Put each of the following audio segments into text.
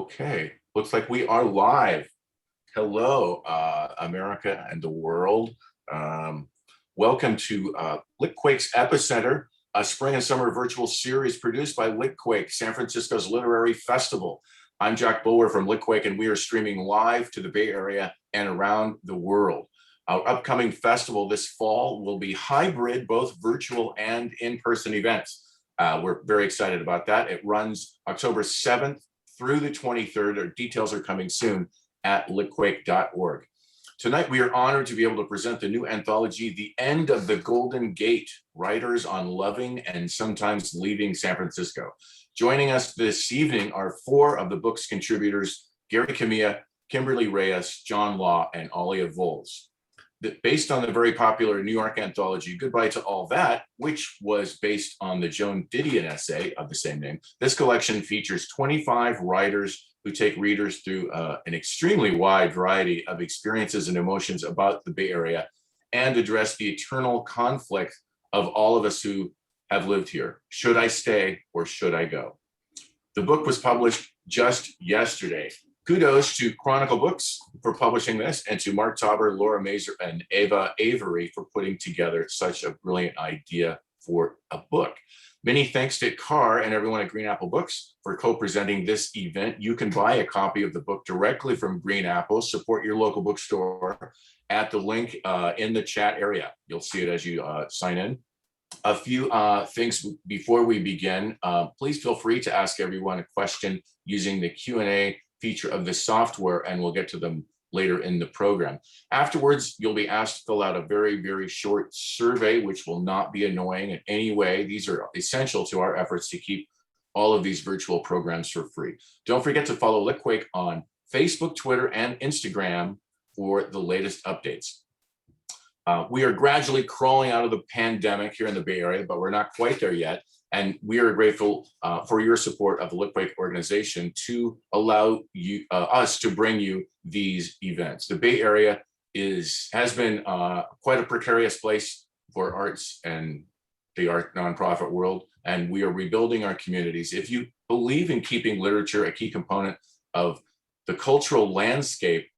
Okay, looks like we are live. Hello, America and the world. Um, Welcome to Litquake's Epicenter, a spring and summer virtual series produced by Litquake, San Francisco's literary festival. I'm Jack Boulware from Litquake, and we are streaming live to the Bay Area and around the world. Our upcoming festival this fall will be hybrid, both virtual and in-person events. We're very excited about that. It runs October 7th through the 23rd. Our details are coming soon at litquake.org. Tonight, we are honored to be able to present the new anthology, The End of the Golden Gate, Writers on Loving and Sometimes Leaving San Francisco. Joining us this evening are four of the book's contributors, Gary Kamiya, Kimberly Reyes, John Law, and Alia Volz. Based on the very popular New York anthology, Goodbye to All That, which was based on the Joan Didion essay of the same name, this collection features 25 writers who take readers through an extremely wide variety of experiences and emotions about the Bay Area and address the eternal conflict of all of us who have lived here. Should I stay or should I go? The book was published just yesterday. Kudos to Chronicle Books for publishing this, and to Mark Tauber, Laura Mazer, and Ava Avery for putting together such a brilliant idea for a book. Many thanks to Carr and everyone at Green Apple Books for co-presenting this event. You can buy a copy of the book directly from Green Apple. Support your local bookstore at the link in the chat area. You'll see it as you sign in. A few things before we begin. Please feel free to ask everyone a question using the Q&A feature of the software, and we'll get to them later in the program. Afterwards, you'll be asked to fill out a very, very short survey, which will not be annoying in any way. These are essential to our efforts to keep all of these virtual programs for free. Don't forget to follow Litquake on Facebook, Twitter, and Instagram for the latest updates. We are gradually crawling out of the pandemic here in the Bay Area, but we're not quite there yet. And we are grateful for your support of the Litquake organization to allow us to bring you these events. The Bay Area has been quite a precarious place for arts and the art nonprofit world, and we are rebuilding our communities. If you believe in keeping literature a key component of the cultural landscape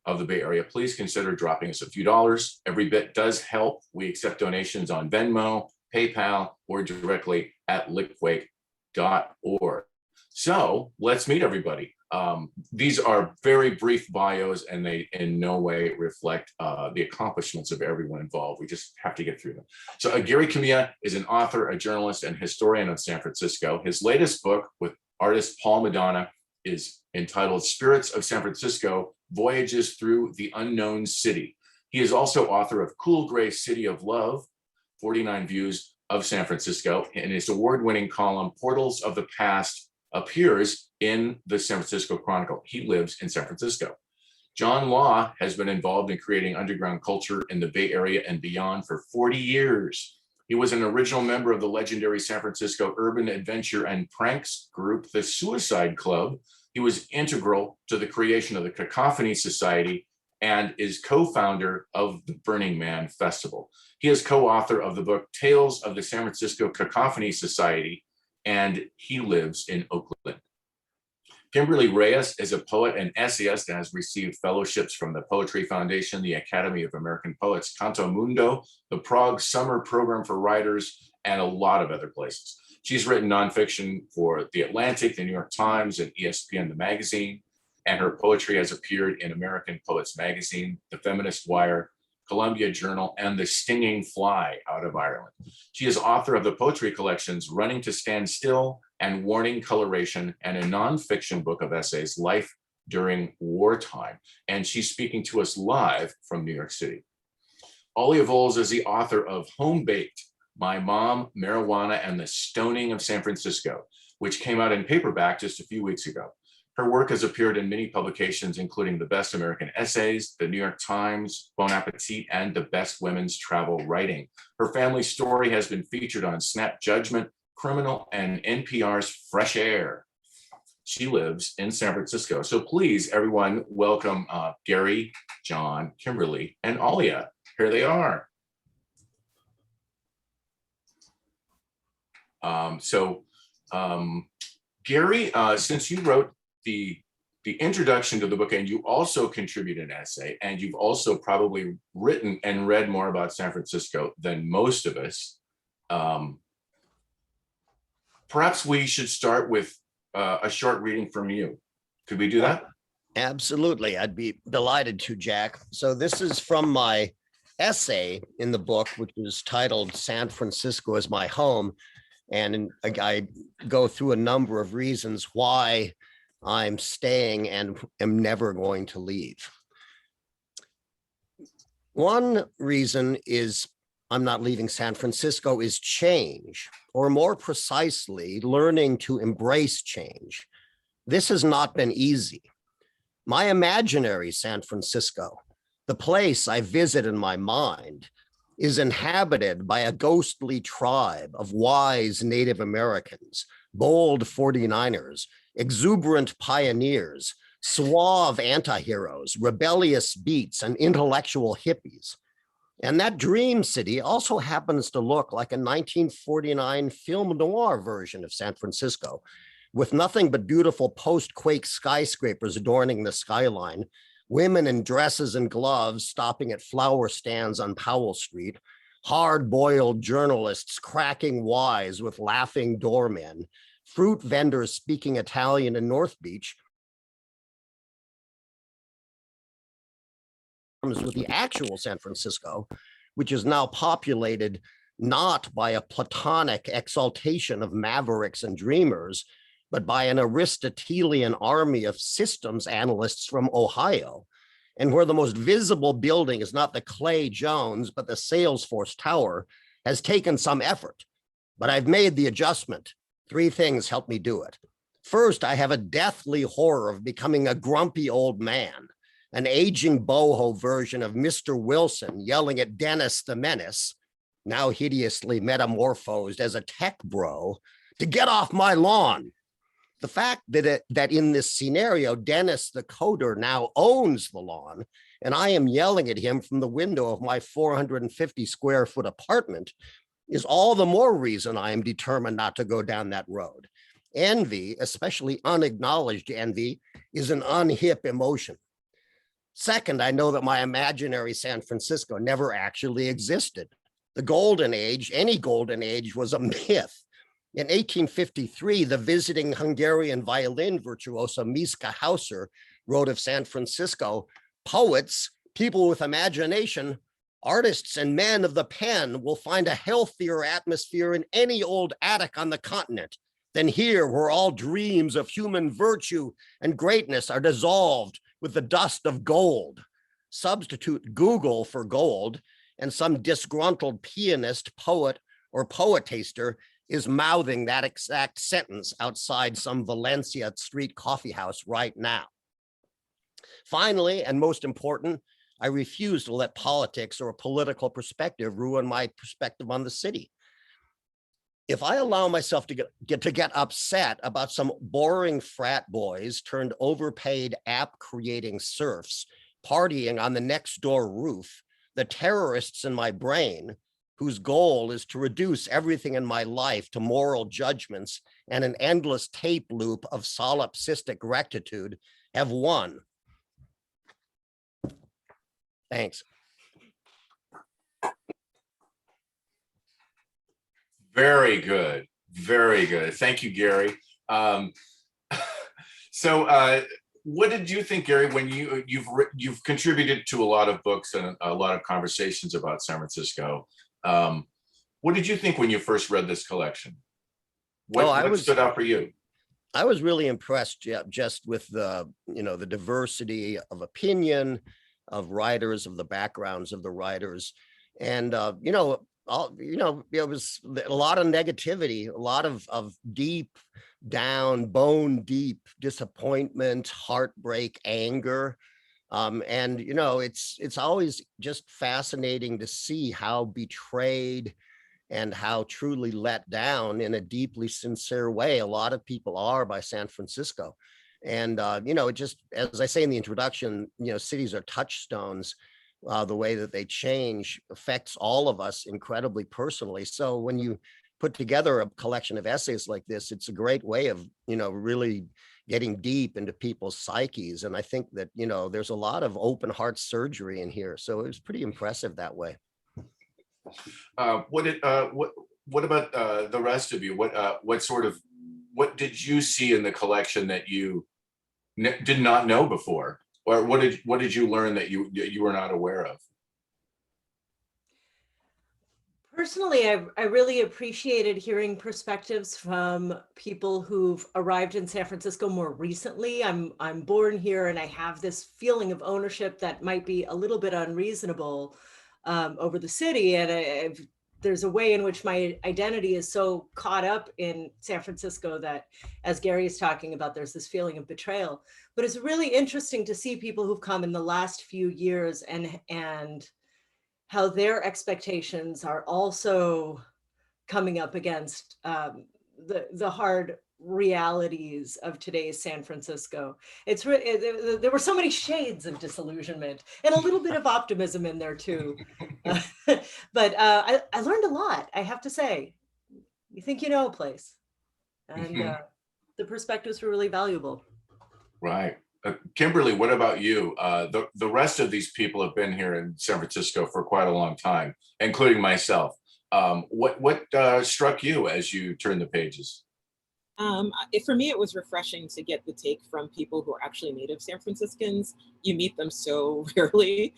of the Bay Area, please consider dropping us a few dollars. Every bit does help. We accept donations on Venmo, PayPal, or directly at litquake.org. So let's meet everybody. These are very brief bios, and they in no way reflect the accomplishments of everyone involved. We just have to get through them. So Gary Kamiya is an author, a journalist, and historian of San Francisco. His latest book with artist Paul Madonna is entitled Spirits of San Francisco, Voyages Through the Unknown City. He is also author of Cool Gray City of Love, 49 Views of San Francisco, and his award-winning column, Portals of the Past, appears in the San Francisco Chronicle. He lives in San Francisco. John Law has been involved in creating underground culture in the Bay Area and beyond for 40 years. He was an original member of the legendary San Francisco urban adventure and pranks group, the Suicide Club. He was integral to the creation of the Cacophony Society and is co-founder of the Burning Man Festival. He is co-author of the book Tales of the San Francisco Cacophony Society, and he lives in Oakland. Kimberly Reyes is a poet and essayist and has received fellowships from the Poetry Foundation, the Academy of American Poets, Canto Mundo, the Prague Summer Program for Writers, and a lot of other places. She's written nonfiction for The Atlantic, the New York Times, and ESPN, the magazine, and her poetry has appeared in American Poets Magazine, The Feminist Wire, Columbia Journal, and The Stinging Fly out of Ireland. She is author of the poetry collections Running to Stand Still and Warning Coloration, and a nonfiction book of essays, Life During Wartime. And she's speaking to us live from New York City. Alia Volz is the author of Home Baked, My Mom, Marijuana, and the Stoning of San Francisco, which came out in paperback just a few weeks ago. Her work has appeared in many publications, including the Best American Essays, the New York Times, Bon Appetit, and the Best Women's Travel Writing. Her family story has been featured on Snap Judgment, Criminal, and NPR's Fresh Air. She lives in San Francisco. So please, everyone, welcome Gary, John, Kimberly, and Alia. Here they are. Gary, since you wrote the the introduction to the book, and you also contribute an essay, and you've also probably written and read more about San Francisco than most of us. Perhaps we should start with a short reading from you. Could we do that? Absolutely. I'd be delighted to, Jack. So this is from my essay in the book, which is titled San Francisco is My Home. And I go through a number of reasons why I'm staying and am never going to leave. One reason is I'm not leaving San Francisco is change, or more precisely, learning to embrace change. This has not been easy. My imaginary San Francisco, the place I visit in my mind, is inhabited by a ghostly tribe of wise Native Americans, bold 49ers, exuberant pioneers, suave anti-heroes, rebellious beats, and intellectual hippies. And that dream city also happens to look like a 1949 film noir version of San Francisco, with nothing but beautiful post-quake skyscrapers adorning the skyline, women in dresses and gloves stopping at flower stands on Powell Street, hard-boiled journalists cracking wise with laughing doormen, fruit vendors speaking Italian in North Beach, with the actual San Francisco, which is now populated not by a platonic exaltation of mavericks and dreamers, but by an Aristotelian army of systems analysts from Ohio, and where the most visible building is not the Clay Jones, but the Salesforce Tower, has taken some effort. But I've made the adjustment. 3 things help me do it. First, I have a deathly horror of becoming a grumpy old man, an aging boho version of Mr. Wilson yelling at Dennis the Menace, now hideously metamorphosed as a tech bro, to get off my lawn. The fact that in this scenario, Dennis the coder now owns the lawn, and I am yelling at him from the window of my 450 square foot apartment, is all the more reason I am determined not to go down that road. Envy, especially unacknowledged envy, is an unhip emotion. Second, I know that my imaginary San Francisco never actually existed. The golden age, any golden age, was a myth. In 1853, the visiting Hungarian violin virtuoso Miska Hauser wrote of San Francisco, poets, people with imagination, artists and men of the pen will find a healthier atmosphere in any old attic on the continent than here, where all dreams of human virtue and greatness are dissolved with the dust of gold. Substitute Google for gold, and some disgruntled pianist, poet, or poetaster is mouthing that exact sentence outside some Valencia street coffee house right now. Finally, and most important, I refuse to let politics or a political perspective ruin my perspective on the city. If I allow myself to get upset about some boring frat boys turned overpaid app creating serfs partying on the next door roof, the terrorists in my brain, whose goal is to reduce everything in my life to moral judgments and an endless tape loop of solipsistic rectitude, have won. Thanks. Very good. Very good. Thank you, Gary. What did you think, Gary, when you've contributed to a lot of books and a lot of conversations about San Francisco? What did you think when you first read this collection? What stood out for you? I was really impressed just with the diversity of opinion of writers, of the backgrounds of the writers, and it was a lot of negativity, a lot of deep down, bone deep disappointment, heartbreak, anger. It's always just fascinating to see how betrayed and how truly let down in a deeply sincere way a lot of people are by San Francisco. And, it just, as I say in the introduction, cities are touchstones. The way that they change affects all of us incredibly personally. So when you put together a collection of essays like this, it's a great way of, really getting deep into people's psyches. And I think that, you know, there's a lot of open heart surgery in here. So it was pretty impressive that way. What about the rest of you? What did you see in the collection that you did not know before, or what did you learn that you were not aware of? Personally, I really appreciated hearing perspectives from people who've arrived in San Francisco more recently. I'm born here and I have this feeling of ownership that might be a little bit unreasonable over the city. And there's a way in which my identity is so caught up in San Francisco that, as Gary is talking about, there's this feeling of betrayal. But it's really interesting to see people who've come in the last few years and how their expectations are also coming up against the hard realities of today's San Francisco. There were so many shades of disillusionment and a little bit of optimism in there too. But I learned a lot, I have to say. You think you know a place, and the perspectives were really valuable. Right. Kimberly, what about you? The rest of these people have been here in San Francisco for quite a long time, including myself. What struck you as you turned the pages? For me, it was refreshing to get the take from people who are actually native San Franciscans. You meet them so rarely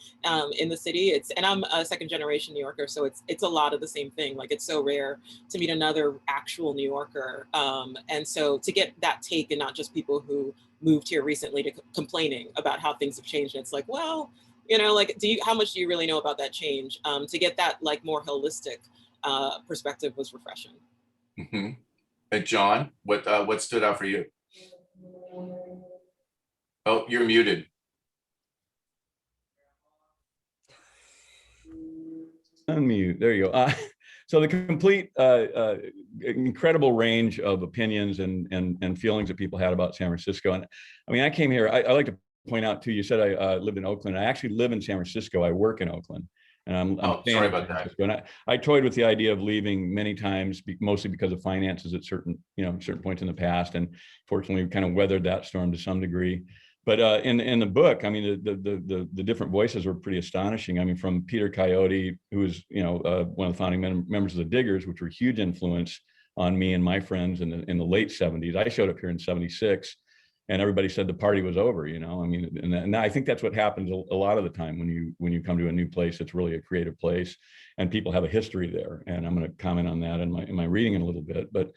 in the city. And I'm a second generation New Yorker, so it's a lot of the same thing. Like, it's so rare to meet another actual New Yorker. And so to get that take, and not just people who moved here recently complaining about how things have changed. And it's like, well, you know, like, how much do you really know about that change? To get that like more holistic perspective was refreshing. Mm-hmm. And John, what stood out for you? Oh, you're muted. Unmute. There you go. So the complete incredible range of opinions and feelings that people had about San Francisco. And I mean, I came here, I like to point out too, you said I lived in Oakland. I actually live in San Francisco. I work in Oakland. And I'm sorry about that. And I toyed with the idea of leaving many times, mostly because of finances at certain points in the past. And fortunately, we kind of weathered that storm to some degree. But in the book, I mean, the different voices were pretty astonishing. I mean, from Peter Coyote, who was one of the founding members of the Diggers, which were a huge influence on me and my friends in the late 70s. I showed up here in 76. And everybody said the party was over, I mean, and I think that's what happens a lot of the time when you come to a new place. It's really a creative place, and people have a history there. And I'm going to comment on that in my reading in a little bit. But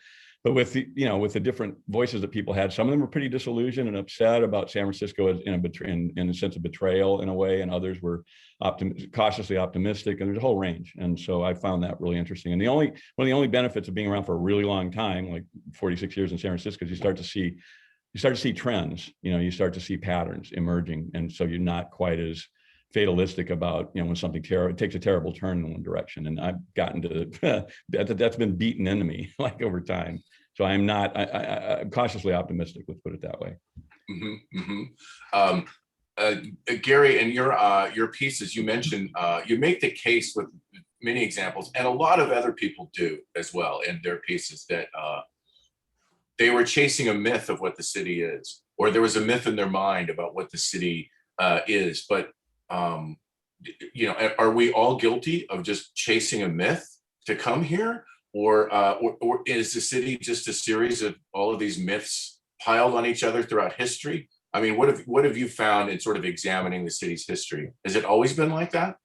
with the different voices that people had, some of them were pretty disillusioned and upset about San Francisco in a sense of betrayal in a way, and others were cautiously optimistic. And there's a whole range. And so I found that really interesting. And one of the only benefits of being around for a really long time, like 46 years in San Francisco, is you start to see trends, you start to see patterns emerging. And so you're not quite as fatalistic about, when something it takes a terrible turn in one direction. And I've gotten to, that's been beaten into me like over time. So I'm cautiously optimistic, let's put it that way. Mm-hmm, mm-hmm. Gary, in your pieces, you mentioned, you make the case with many examples, and a lot of other people do as well in their pieces, that they were chasing a myth of what the city is, or there was a myth in their mind about what the city is. But, are we all guilty of just chasing a myth to come here? Or is the city just a series of all of these myths piled on each other throughout history? I mean, what have you found in sort of examining the city's history? Has it always been like that?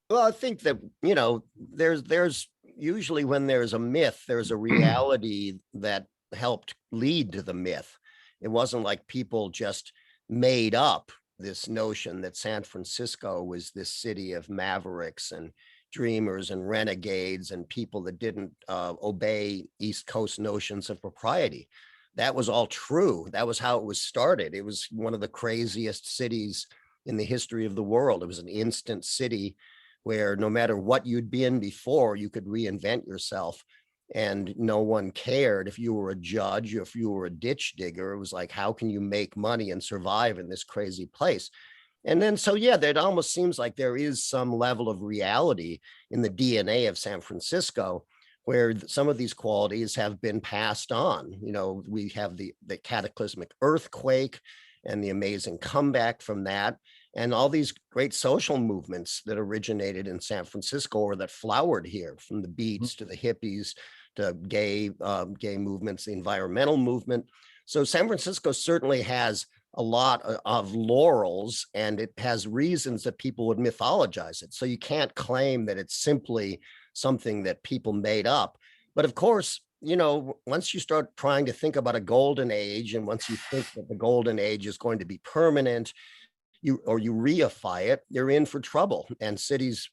Well, I think that, there's usually, when there's a myth, there's a reality that helped lead to the myth. It wasn't like people just made up this notion that San Francisco was this city of mavericks and dreamers and renegades and people that didn't obey East Coast notions of propriety. That was all true. That was how it was started. It was one of the craziest cities in the history of the world. It was an instant city where no matter what you'd been before, you could reinvent yourself. And no one cared if you were a judge, if you were a ditch digger. It was like, how can you make money and survive in this crazy place? And then, so yeah, that almost seems like there is some level of reality in the DNA of San Francisco. where some of these qualities have been passed on. You know, we have the cataclysmic earthquake and the amazing comeback from that, and all these great social movements that originated in San Francisco or that flowered here, from the Beats to the hippies to gay movements, the environmental movement. So San Francisco certainly has a lot of laurels, and it has reasons that people would mythologize it. So you can't claim that it's simply something that people made up. But of course, you know, once you start trying to think about a golden age, and once you think that the golden age is going to be permanent, you reify it, you're in for trouble. And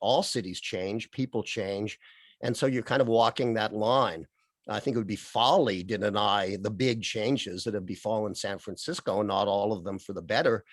all cities change, people change. And so you're kind of walking that line. I think it would be folly to deny the big changes that have befallen San Francisco, not all of them for the better.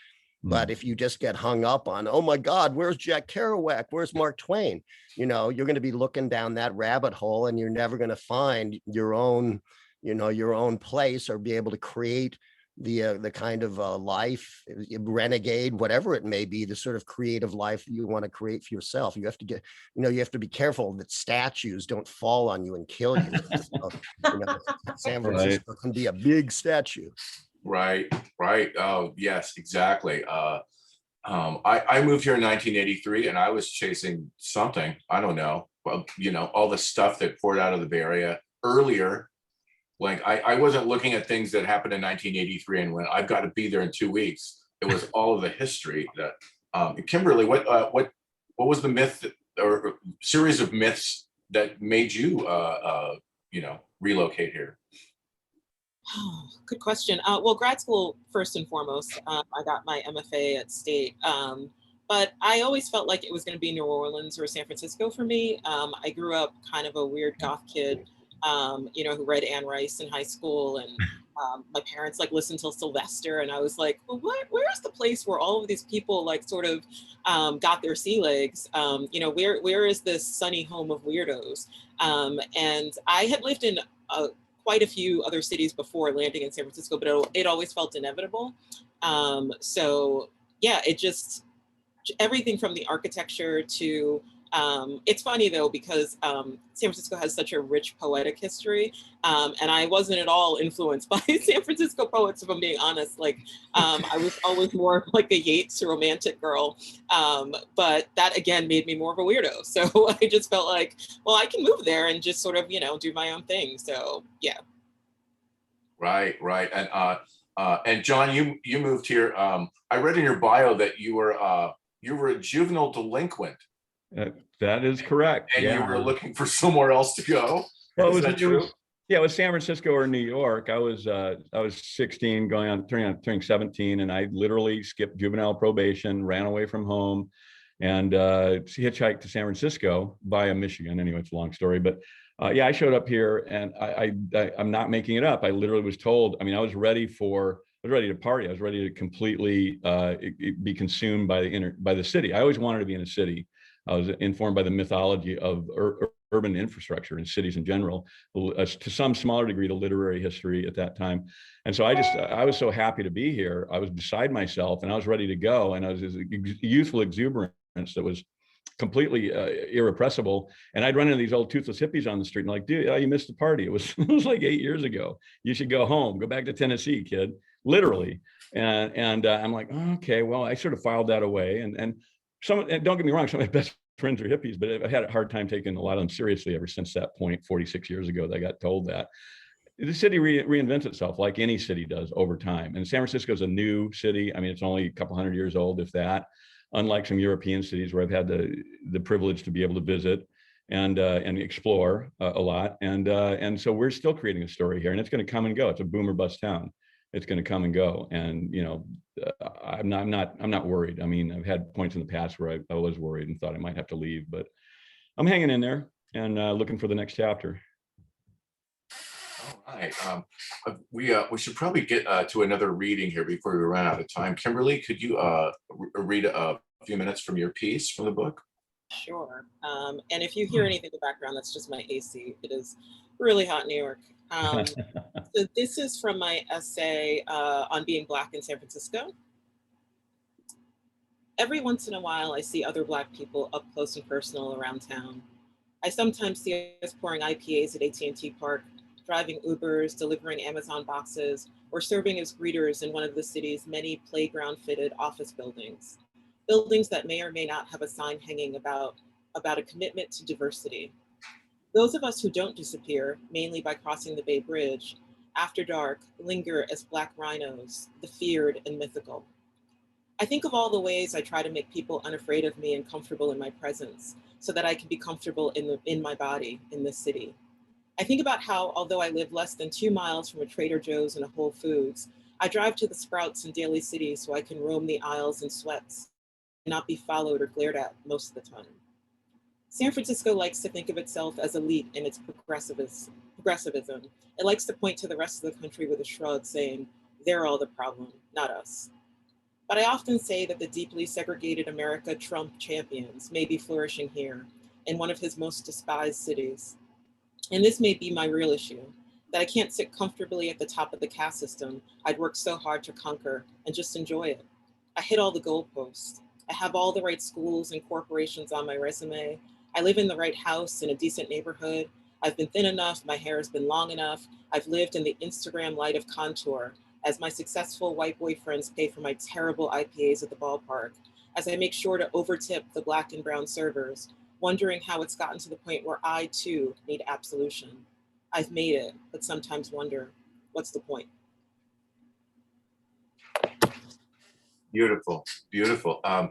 But if you just get hung up on, oh my God, where's Jack Kerouac? Where's Mark Twain? You know, you're going to be looking down that rabbit hole, and you're never going to find your own, you know, your own place, or be able to create the kind of life, renegade, whatever it may be, the sort of creative life you want to create for yourself. You have to get, you know, you have to be careful that statues don't fall on you and kill you. So, you know, San Francisco can be a big statue. Right. Oh, yes, exactly. I moved here in 1983, and I was chasing something. I don't know. Well, you know, all the stuff that poured out of the Bay Area earlier. Like I wasn't looking at things that happened in 1983 and when I've got to be there in 2 weeks. It was all of the history that. Kimberly, what was the myth or series of myths that made you you know, relocate here? Oh, good question. Well, grad school, first and foremost, I got my MFA at State. But I always felt like it was going to be New Orleans or San Francisco for me. I grew up kind of a weird goth kid, you know, who read Anne Rice in high school, and my parents like listened to Sylvester, and I was like, well, where's the place where all of these people like sort of got their sea legs? You know, where is this sunny home of weirdos? And I had lived in quite a few other cities before landing in San Francisco, but it always felt inevitable. So yeah, it just, everything from the architecture to, it's funny though, because San Francisco has such a rich poetic history, and I wasn't at all influenced by San Francisco poets, if I'm being honest. Like, I was always more like a Yeats romantic girl, but that again made me more of a weirdo. So I just felt like, well, I can move there and just sort of, you know, do my own thing. So yeah. Right. And John, you moved here. I read in your bio that you were a juvenile delinquent. That is correct. And you were looking for somewhere else to go. Well, is that true? Yeah, it was San Francisco or New York. I was 16, turning 17, and I literally skipped juvenile probation, ran away from home, and hitchhiked to San Francisco via Michigan. Anyway, it's a long story, but yeah, I showed up here, and I'm not making it up. I literally was told. I mean, I was ready to party. I was ready to completely be consumed by the city. I always wanted to be in a city. I was informed by the mythology of urban infrastructure and cities in general, to some smaller degree, the literary history at that time. And so I was so happy to be here. I was beside myself, and I was ready to go. And I was this youthful exuberance that was completely irrepressible. And I'd run into these old toothless hippies on the street and like, dude, you missed the party. It was like 8 years ago. You should go home, go back to Tennessee, kid, literally. And I'm like, oh, okay, well, I sort of filed that away. And don't get me wrong, some of my best friends are hippies, but I had a hard time taking a lot of them seriously ever since that point, 46 years ago, that I got told that. The city reinvents itself like any city does over time. And San Francisco is a new city. I mean, it's only a couple hundred years old, if that, unlike some European cities where I've had the privilege to be able to visit and explore a lot. And so we're still creating a story here, and it's going to come and go. It's a boom or bust town. It's going to come and go. And, you know, I'm not worried. I mean, I've had points in the past where I was worried and thought I might have to leave, but I'm hanging in there and looking for the next chapter. All right. We should probably get to another reading here before we run out of time. Kimberly, could you read a few minutes from your piece from the book? Sure. And if you hear anything in the background, that's just my AC. It is really hot in New York. So this is from my essay on being Black in San Francisco. Every once in a while, I see other Black people up close and personal around town. I sometimes see us pouring IPAs at AT&T Park, driving Ubers, delivering Amazon boxes, or serving as greeters in one of the city's many playground-fitted office buildings. Buildings that may or may not have a sign hanging about a commitment to diversity. Those of us who don't disappear, mainly by crossing the Bay Bridge, after dark, linger as Black rhinos, the feared and mythical. I think of all the ways I try to make people unafraid of me and comfortable in my presence, so that I can be comfortable in my body in this city. I think about how, although I live less than 2 miles from a Trader Joe's and a Whole Foods, I drive to the Sprouts in Daly City so I can roam the aisles in sweats and not be followed or glared at most of the time. San Francisco likes to think of itself as elite in its progressivism. It likes to point to the rest of the country with a shrug, saying, they're all the problem, not us. But I often say that the deeply segregated America Trump champions may be flourishing here, in one of his most despised cities. And this may be my real issue, that I can't sit comfortably at the top of the caste system I'd worked so hard to conquer and just enjoy it. I hit all the goalposts. I have all the right schools and corporations on my resume. I live in the right house in a decent neighborhood. I've been thin enough, my hair has been long enough. I've lived in the Instagram light of contour as my successful white boyfriends pay for my terrible IPAs at the ballpark, as I make sure to overtip the Black and brown servers, wondering how it's gotten to the point where I too need absolution. I've made it, but sometimes wonder, what's the point? Beautiful, beautiful. I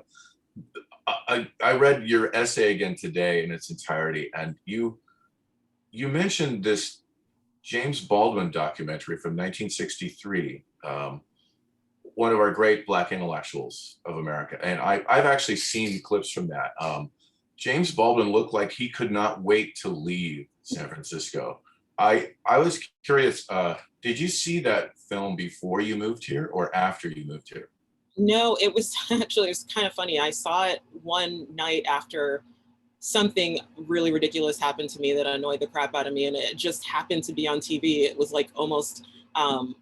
read your essay again today in its entirety, and you mentioned this James Baldwin documentary from 1963, one of our great Black intellectuals of America. And I've actually seen clips from that. James Baldwin looked like he could not wait to leave San Francisco. I was curious, did you see that film before you moved here or after you moved here? No, it was kind of funny. I saw it one night after something really ridiculous happened to me that annoyed the crap out of me, and it just happened to be on TV. It was like almost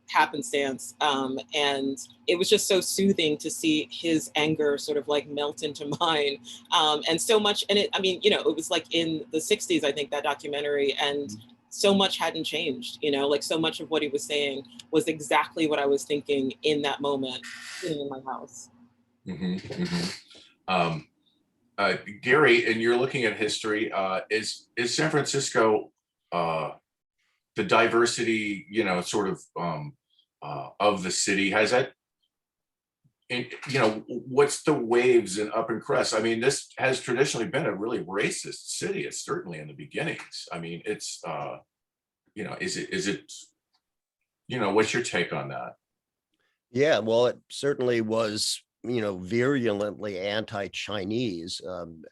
happenstance, and it was just so soothing to see his anger sort of like melt into mine, and so much. And it was like in the 60s, I think, that documentary, and so much hadn't changed, like so much of what he was saying was exactly what I was thinking in that moment, sitting in my house. Gary, and you're looking at history, is San Francisco the diversity, sort of the city, has that, what's the waves and up and crest? I mean, this has traditionally been a really racist city. It's certainly in the beginnings. I mean, it's, is it, what's your take on that? Yeah, well, it certainly was, virulently anti-Chinese,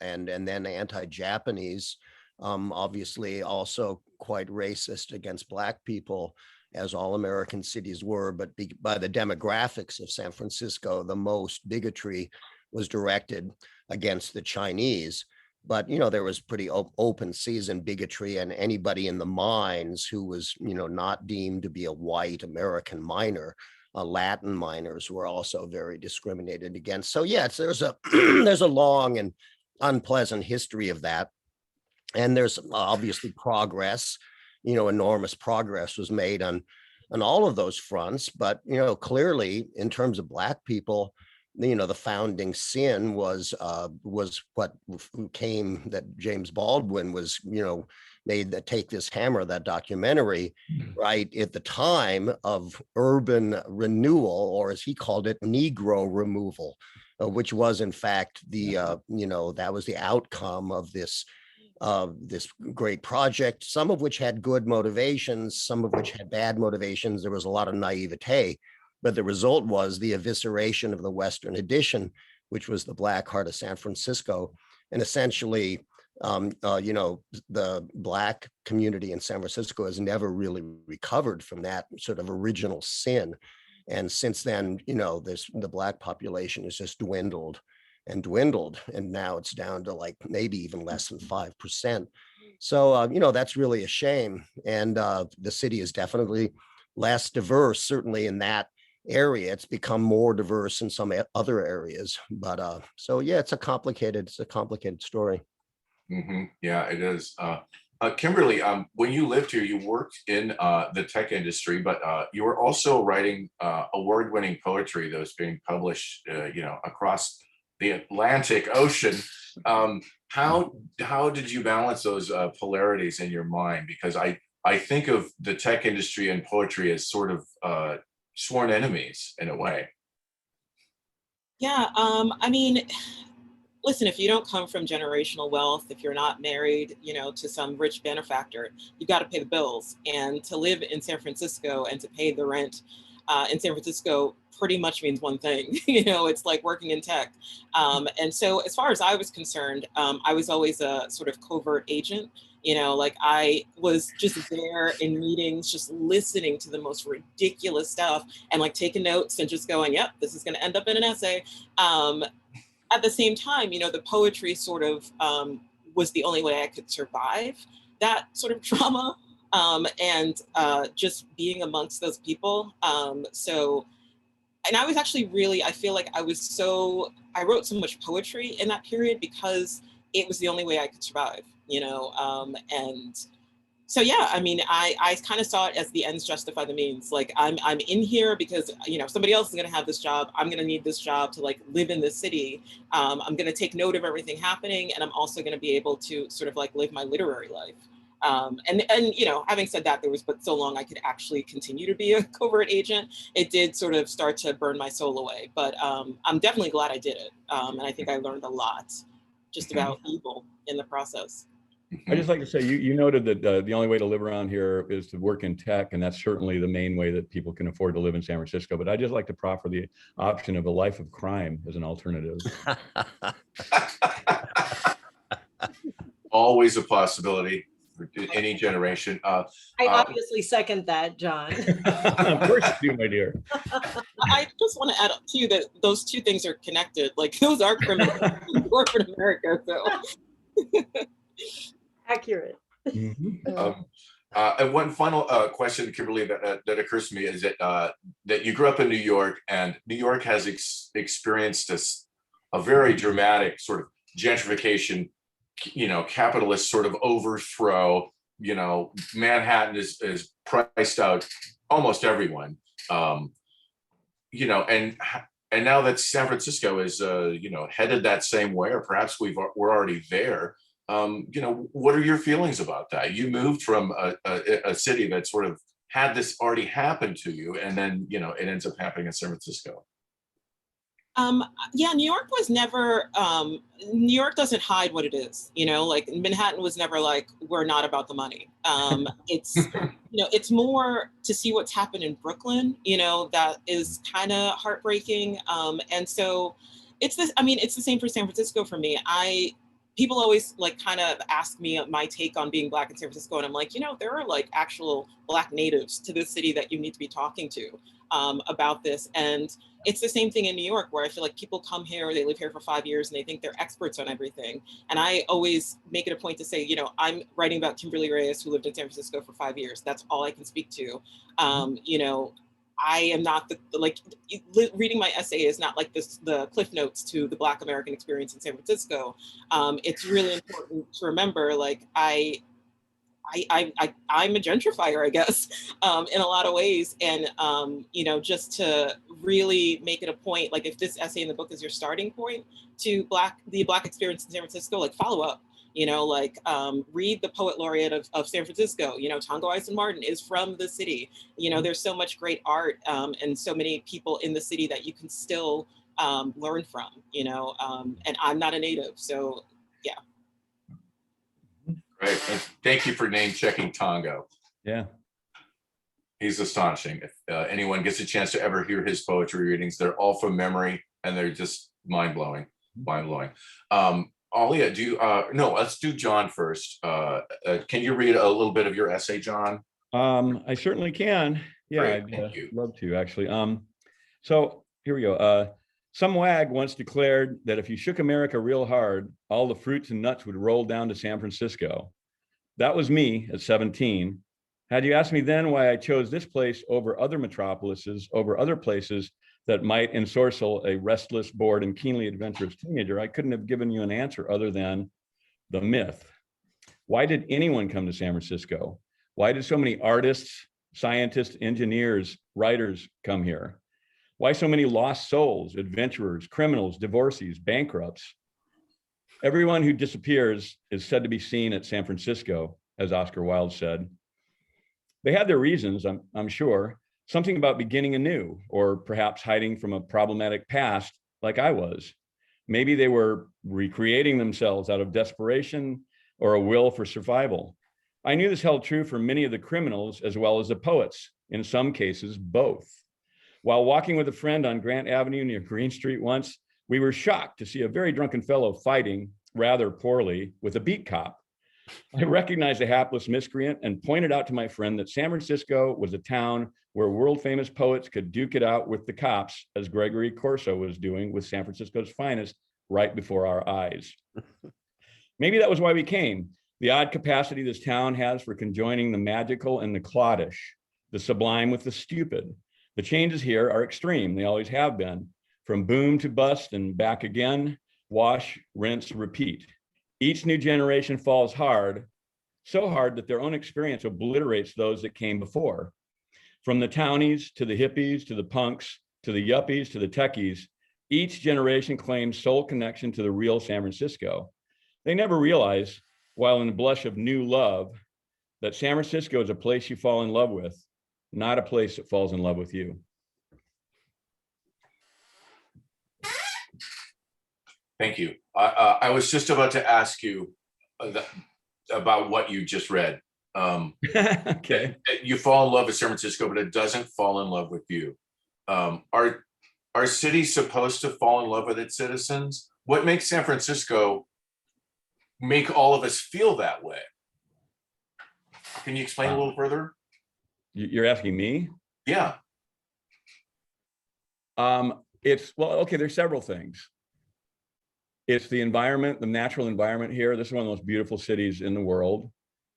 and then anti-Japanese, obviously also quite racist against Black people, as all American cities were. But by the demographics of San Francisco, the most bigotry was directed against the Chinese. But, there was pretty open season bigotry, and anybody in the mines who was, not deemed to be a white American miner, Latin miners, were also very discriminated against. So yes, there's a there's a long and unpleasant history of that. And there's obviously progress, enormous progress was made on all of those fronts. But, clearly in terms of Black people, the founding sin was what came, that James Baldwin was, made that take this hammer, that documentary, right, at the time of urban renewal, or as he called it, Negro removal, which was in fact the, that was the outcome of this great project, some of which had good motivations, some of which had bad motivations. There was a lot of naivete, but the result was the evisceration of the Western Addition, which was the Black heart of San Francisco. And essentially, the Black community in San Francisco has never really recovered from that sort of original sin. And since then, the Black population has just dwindled, and now it's down to like maybe even less than 5%. So, that's really a shame. And the city is definitely less diverse, certainly in that area. It's become more diverse in some other areas. But so, yeah, it's a complicated story. Yeah, it is. Kimberly, when you lived here, you worked in the tech industry, but you were also writing award-winning poetry that was being published, across the Atlantic Ocean. How did you balance those polarities in your mind? Because I think of the tech industry and poetry as sort of sworn enemies in a way. Yeah, I mean, listen, if you don't come from generational wealth, if you're not married, to some rich benefactor, you got to pay the bills. And to live in San Francisco and to pay the rent in San Francisco pretty much means one thing. It's like working in tech. And so as far as I was concerned, I was always a sort of covert agent. Like I was just there in meetings, just listening to the most ridiculous stuff and like taking notes and just going, yep, this is going to end up in an essay. At the same time, the poetry sort of was the only way I could survive that sort of trauma, and just being amongst those people. And I was actually really, I feel like I wrote so much poetry in that period because it was the only way I could survive, and so, yeah, I mean, I kind of saw it as the ends justify the means. Like I'm in here because, somebody else is going to have this job. I'm going to need this job to like live in this city. I'm going to take note of everything happening. And I'm also going to be able to sort of like live my literary life. And having said that, there was but so long I could actually continue to be a covert agent. It did sort of start to burn my soul away. But I'm definitely glad I did it. And I think I learned a lot just about evil in the process. I just like to say, you noted that the only way to live around here is to work in tech, and that's certainly the main way that people can afford to live in San Francisco. But I just like to proffer the option of a life of crime as an alternative. Always a possibility for any generation. I obviously second that, John. Of course you do, my dear. I just want to add too that those two things are connected. Like those are criminals in corporate America. So. Accurate. And one final question, Kimberly, that occurs to me is that you grew up in New York, and New York has experienced a very dramatic sort of gentrification, capitalist sort of overthrow. Manhattan is priced out almost everyone. And now that San Francisco is headed that same way, or perhaps we're already there. What are your feelings about that? You moved from a city that sort of had this already happen to you, and then it ends up happening in San Francisco. Yeah, New York was never. New York doesn't hide what it is. Like Manhattan was never like, we're not about the money. It's it's more to see what's happened in Brooklyn. That is kind of heartbreaking. And so it's this. I mean, it's the same for San Francisco for me. People always like kind of ask me my take on being Black in San Francisco. And I'm like, there are like actual Black natives to this city that you need to be talking to about this. And it's the same thing in New York, where I feel like people come here, they live here for 5 years and they think they're experts on everything. And I always make it a point to say, I'm writing about Kimberly Reyes, who lived in San Francisco for 5 years. That's all I can speak to. I am not reading my essay is not like the cliff notes to the Black American experience in San Francisco. It's really important to remember, like I'm a gentrifier, I guess, in a lot of ways. And, just to really make it a point, like if this essay in the book is your starting point to the Black experience in San Francisco, like follow up. Read the poet laureate of San Francisco. Tongo Eisen Martin is from the city. There's so much great art and so many people in the city that you can still learn from, and I'm not a native. So, yeah. Great. And thank you for name checking Tongo. Yeah. He's astonishing. If anyone gets a chance to ever hear his poetry readings, they're all from memory and they're just mind-blowing. Alia, no, let's do John first. Can you read a little bit of your essay, John? I certainly can. Yeah, Great, I'd love to, actually. So here we go. Some wag once declared that if you shook America real hard, all the fruits and nuts would roll down to San Francisco. That was me at 17. Had you asked me then why I chose this place over other metropolises, over other places that might ensorcel a restless, bored, and keenly adventurous teenager, I couldn't have given you an answer other than the myth. Why did anyone come to San Francisco? Why did so many artists, scientists, engineers, writers come here? Why so many lost souls, adventurers, criminals, divorcees, bankrupts? Everyone who disappears is said to be seen at San Francisco, as Oscar Wilde said. They had their reasons, I'm sure, something about beginning anew, or perhaps hiding from a problematic past like I was. Maybe they were recreating themselves out of desperation or a will for survival. I knew this held true for many of the criminals as well as the poets, in some cases, both. While walking with a friend on Grant Avenue near Green Street once, we were shocked to see a very drunken fellow fighting rather poorly with a beat cop. I recognized the hapless miscreant and pointed out to my friend that San Francisco was a town where world famous poets could duke it out with the cops, as Gregory Corso was doing with San Francisco's finest right before our eyes. Maybe that was why we came. The odd capacity this town has for conjoining the magical and the cloddish, the sublime with the stupid. The changes here are extreme. They always have been. From boom to bust and back again, wash, rinse, repeat. Each new generation falls hard, so hard that their own experience obliterates those that came before. From the townies to the hippies, to the punks, to the yuppies, to the techies, each generation claims sole connection to the real San Francisco. They never realize, while in the blush of new love, that San Francisco is a place you fall in love with, not a place that falls in love with you. Thank you. I was just about to ask you about what you just read. Okay. You fall in love with San Francisco, but it doesn't fall in love with you. Are cities supposed to fall in love with its citizens? What makes San Francisco make all of us feel that way? Can you explain a little further? You're asking me? Yeah. Well, okay, there's several things. It's the environment, the natural environment here. This is one of the most beautiful cities in the world.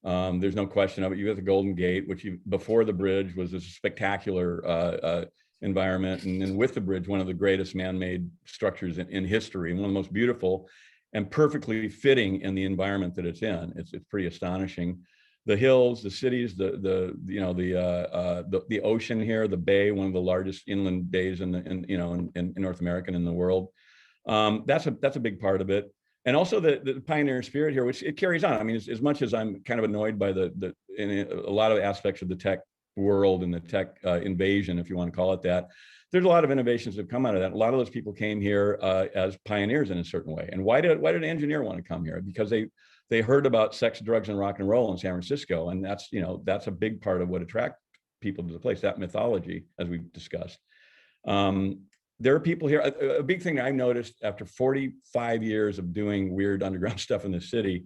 There's no question of it. You got the Golden Gate, which before the bridge was a spectacular environment. And then with the bridge, one of the greatest man-made structures in history, and one of the most beautiful and perfectly fitting in the environment that it's in. It's pretty astonishing. The hills, the cities, the ocean here, the bay, one of the largest inland bays in North America and in the world. That's a big part of it. And also the pioneer spirit here, which it carries on. I mean, as much as I'm kind of annoyed by in a lot of aspects of the tech world and the tech invasion, if you want to call it that, there's a lot of innovations that come out of that. A lot of those people came here as pioneers in a certain way. And why did an engineer want to come here? Because they heard about sex, drugs, and rock and roll in San Francisco, and that's a big part of what attracts people to the place. That mythology, as we've discussed. There are people here. A big thing that I've noticed after 45 years of doing weird underground stuff in the city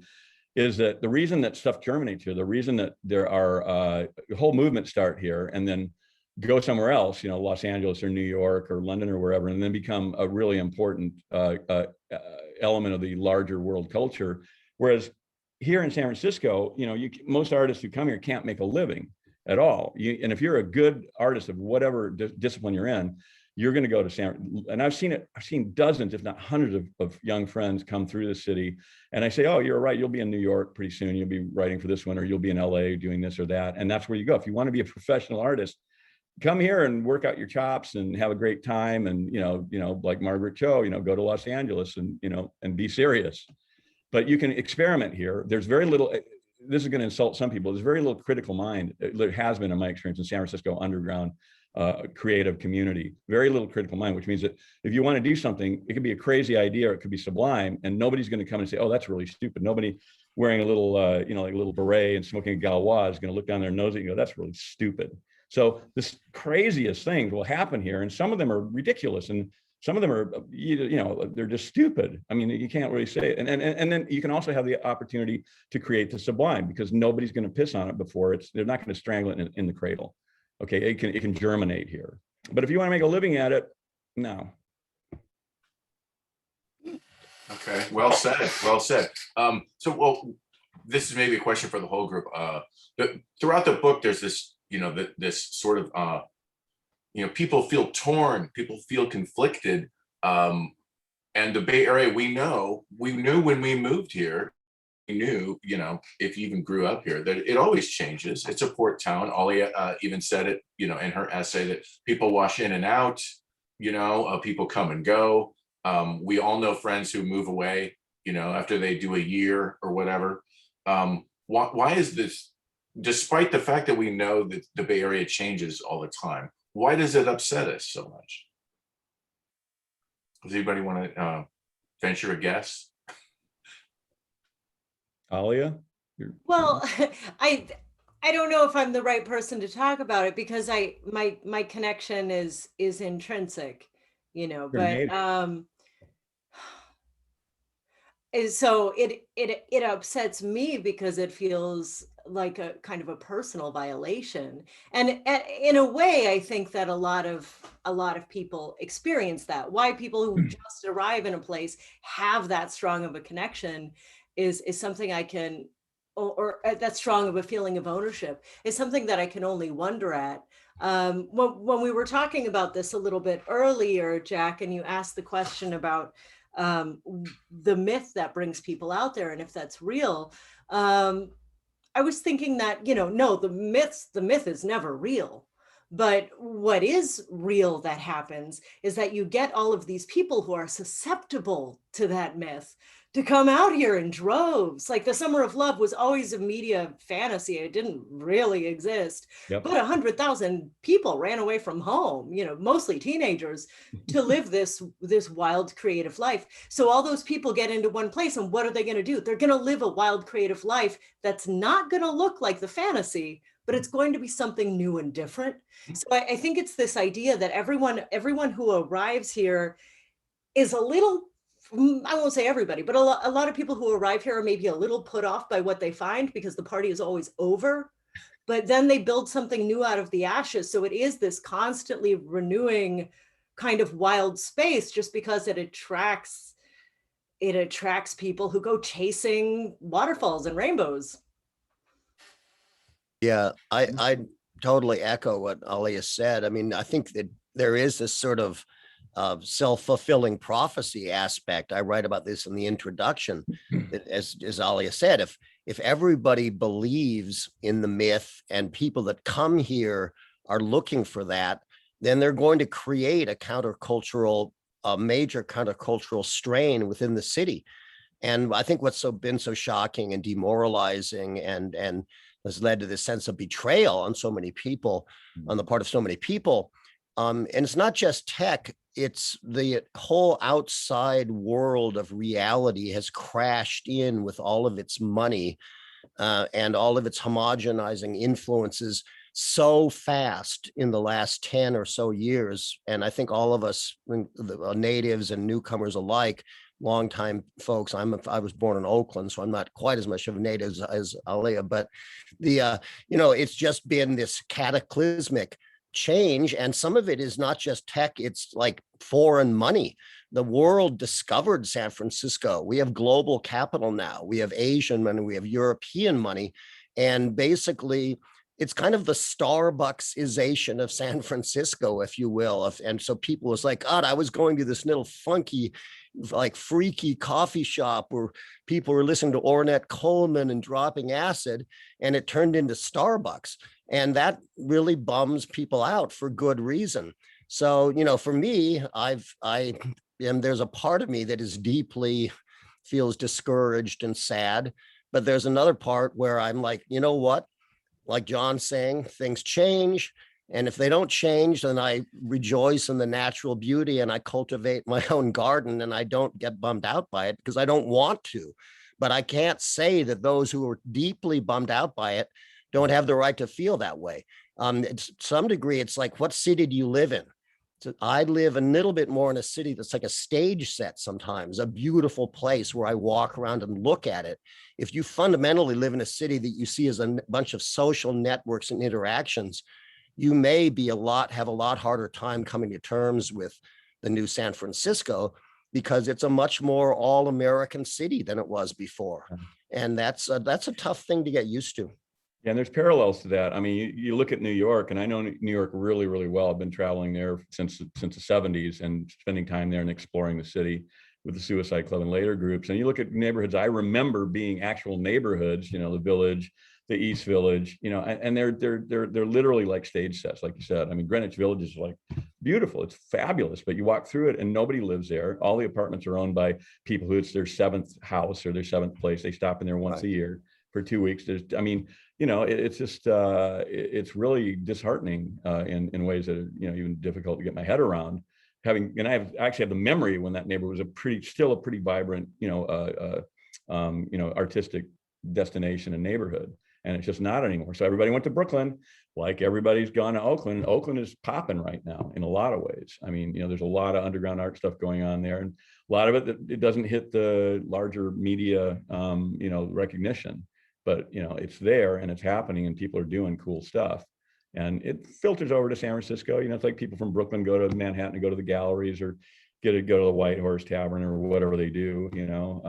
is that the reason that stuff germinates here, the reason that there are whole movements start here and then go somewhere else, Los Angeles or New York or London or wherever, and then become a really important element of the larger world culture. Whereas here in San Francisco, most artists who come here can't make a living at all. And if you're a good artist of whatever discipline you're in, you're going to go to and I've seen dozens, if not hundreds of young friends come through the city. And I say, oh, you're right. You'll be in New York pretty soon. You'll be writing for this one, or you'll be in LA doing this or that. And that's where you go. If you want to be a professional artist, come here and work out your chops and have a great time. And, like Margaret Cho, go to Los Angeles and be serious. But you can experiment here. There's very little, this is going to insult some people. There's very little critical mind. There has been, in my experience, in San Francisco underground creative community, very little critical mind, which means that if you want to do something, it could be a crazy idea or it could be sublime, and nobody's going to come and say, oh, that's really stupid. Nobody wearing a little, like a little beret and smoking a Gaulois is going to look down their nose at you and go, that's really stupid. So this craziest things will happen here, and some of them are ridiculous, and some of them are, they're just stupid. I mean, you can't really say it. And then you can also have the opportunity to create the sublime, because nobody's going to piss on it before they're not going to strangle it in the cradle. Okay, it can germinate here. But if you want to make a living at it, no. Okay, well said, well said. This is maybe a question for the whole group. Throughout the book, there's this, this sort of, people feel torn, people feel conflicted. And the Bay Area, we knew when we moved here knew, you know, if you even grew up here, that it always changes. It's a port town. Alia even said it, you know, in her essay, that people wash in and out, you know, people come and go. We all know friends who move away, you know, after they do a year or whatever. Why is this, despite the fact that we know that the Bay Area changes all the time, why does it upset us so much? Does anybody want to venture a guess? Alia? Well, I don't know if I'm the right person to talk about it, because my connection is intrinsic, you know, You're native. so it upsets me because it feels like a kind of a personal violation. And in a way, I think that a lot of people experience that. Why people who just arrive in a place have that strong of a connection is something I can, or that strong of a feeling of ownership, is something that I can only wonder at. When we were talking about this a little bit earlier, Jack, and you asked the question about the myth that brings people out there and if that's real, I was thinking that, you know, no, the myth is never real. But what is real that happens is that you get all of these people who are susceptible to that myth to come out here in droves. Like the Summer of Love was always a media fantasy. It didn't really exist. Yep. But 100,000 people ran away from home, you know, mostly teenagers, to live this wild creative life. So all those people get into one place, and what are they going to do? They're going to live a wild creative life that's not going to look like the fantasy, but it's going to be something new and different. So I think it's this idea that everyone who arrives here is a little, I won't say everybody, but a lot of people who arrive here are maybe a little put off by what they find because the party is always over, but then they build something new out of the ashes. So it is this constantly renewing kind of wild space, just because it attracts people who go chasing waterfalls and rainbows. Yeah, I totally echo what Alia said. I mean, I think that there is this sort of self-fulfilling prophecy aspect. I write about this in the introduction. That, as Alia said, if everybody believes in the myth and people that come here are looking for that, then they're going to create a major countercultural strain within the city. And I think what's been so shocking and demoralizing and has led to this sense of betrayal on so many people, on the part of so many people. And it's not just tech, it's the whole outside world of reality has crashed in with all of its money and all of its homogenizing influences so fast in the last 10 or so years. And I think all of us, natives and newcomers alike, longtime folks, I was born in Oakland, so I'm not quite as much of a native as Alia, but it's just been this cataclysmic change. And some of it is not just tech, it's like foreign money. The world discovered San Francisco. We have global capital now. We have Asian money, we have European money. And basically, it's kind of the Starbucksization of San Francisco, if you will. And so people was like, God, I was going to this little funky, like freaky coffee shop where people were listening to Ornette Coleman and dropping acid, and it turned into Starbucks. And that really bums people out for good reason. So, for me, there's a part of me that is deeply feels discouraged and sad, but there's another part where I'm like, you know what? Like John's saying, things change. And if they don't change, then I rejoice in the natural beauty and I cultivate my own garden and I don't get bummed out by it because I don't want to. But I can't say that those who are deeply bummed out by it don't have the right to feel that way. To some degree, it's like, what city do you live in? So I live a little bit more in a city that's like a stage set sometimes, a beautiful place where I walk around and look at it. If you fundamentally live in a city that you see as a bunch of social networks and interactions, you may have a lot harder time coming to terms with the new San Francisco because it's a much more all-American city than it was before. And that's a tough thing to get used to. Yeah, and there's parallels to that. I mean, you look at New York, and I know New York really, really well. I've been traveling there since the 70s and spending time there and exploring the city. with the Suicide Club and later groups. And you look at neighborhoods I remember being actual neighborhoods, you know, the Village, the East Village, you know, and they're literally like stage sets, like you said. I mean, Greenwich Village is like beautiful, it's fabulous, but you walk through it and nobody lives there. All the apartments are owned by people who it's their 7th house or their 7th place. They stop in there once a year for 2 weeks. There's, I mean, you know, it's just it's really disheartening in ways that are, you know, even difficult to get my head around. And I actually have the memory when that neighborhood was still a pretty vibrant, you know, artistic destination and neighborhood. And it's just not anymore. So everybody went to Brooklyn, like everybody's gone to Oakland. Oakland is popping right now in a lot of ways. I mean, you know, there's a lot of underground art stuff going on there, and a lot of it doesn't hit the larger media, you know, recognition. But you know, it's there and it's happening, and people are doing cool stuff. And it filters over to San Francisco. You know, it's like people from Brooklyn go to Manhattan to go to the galleries or go to the White Horse Tavern or whatever they do. You know,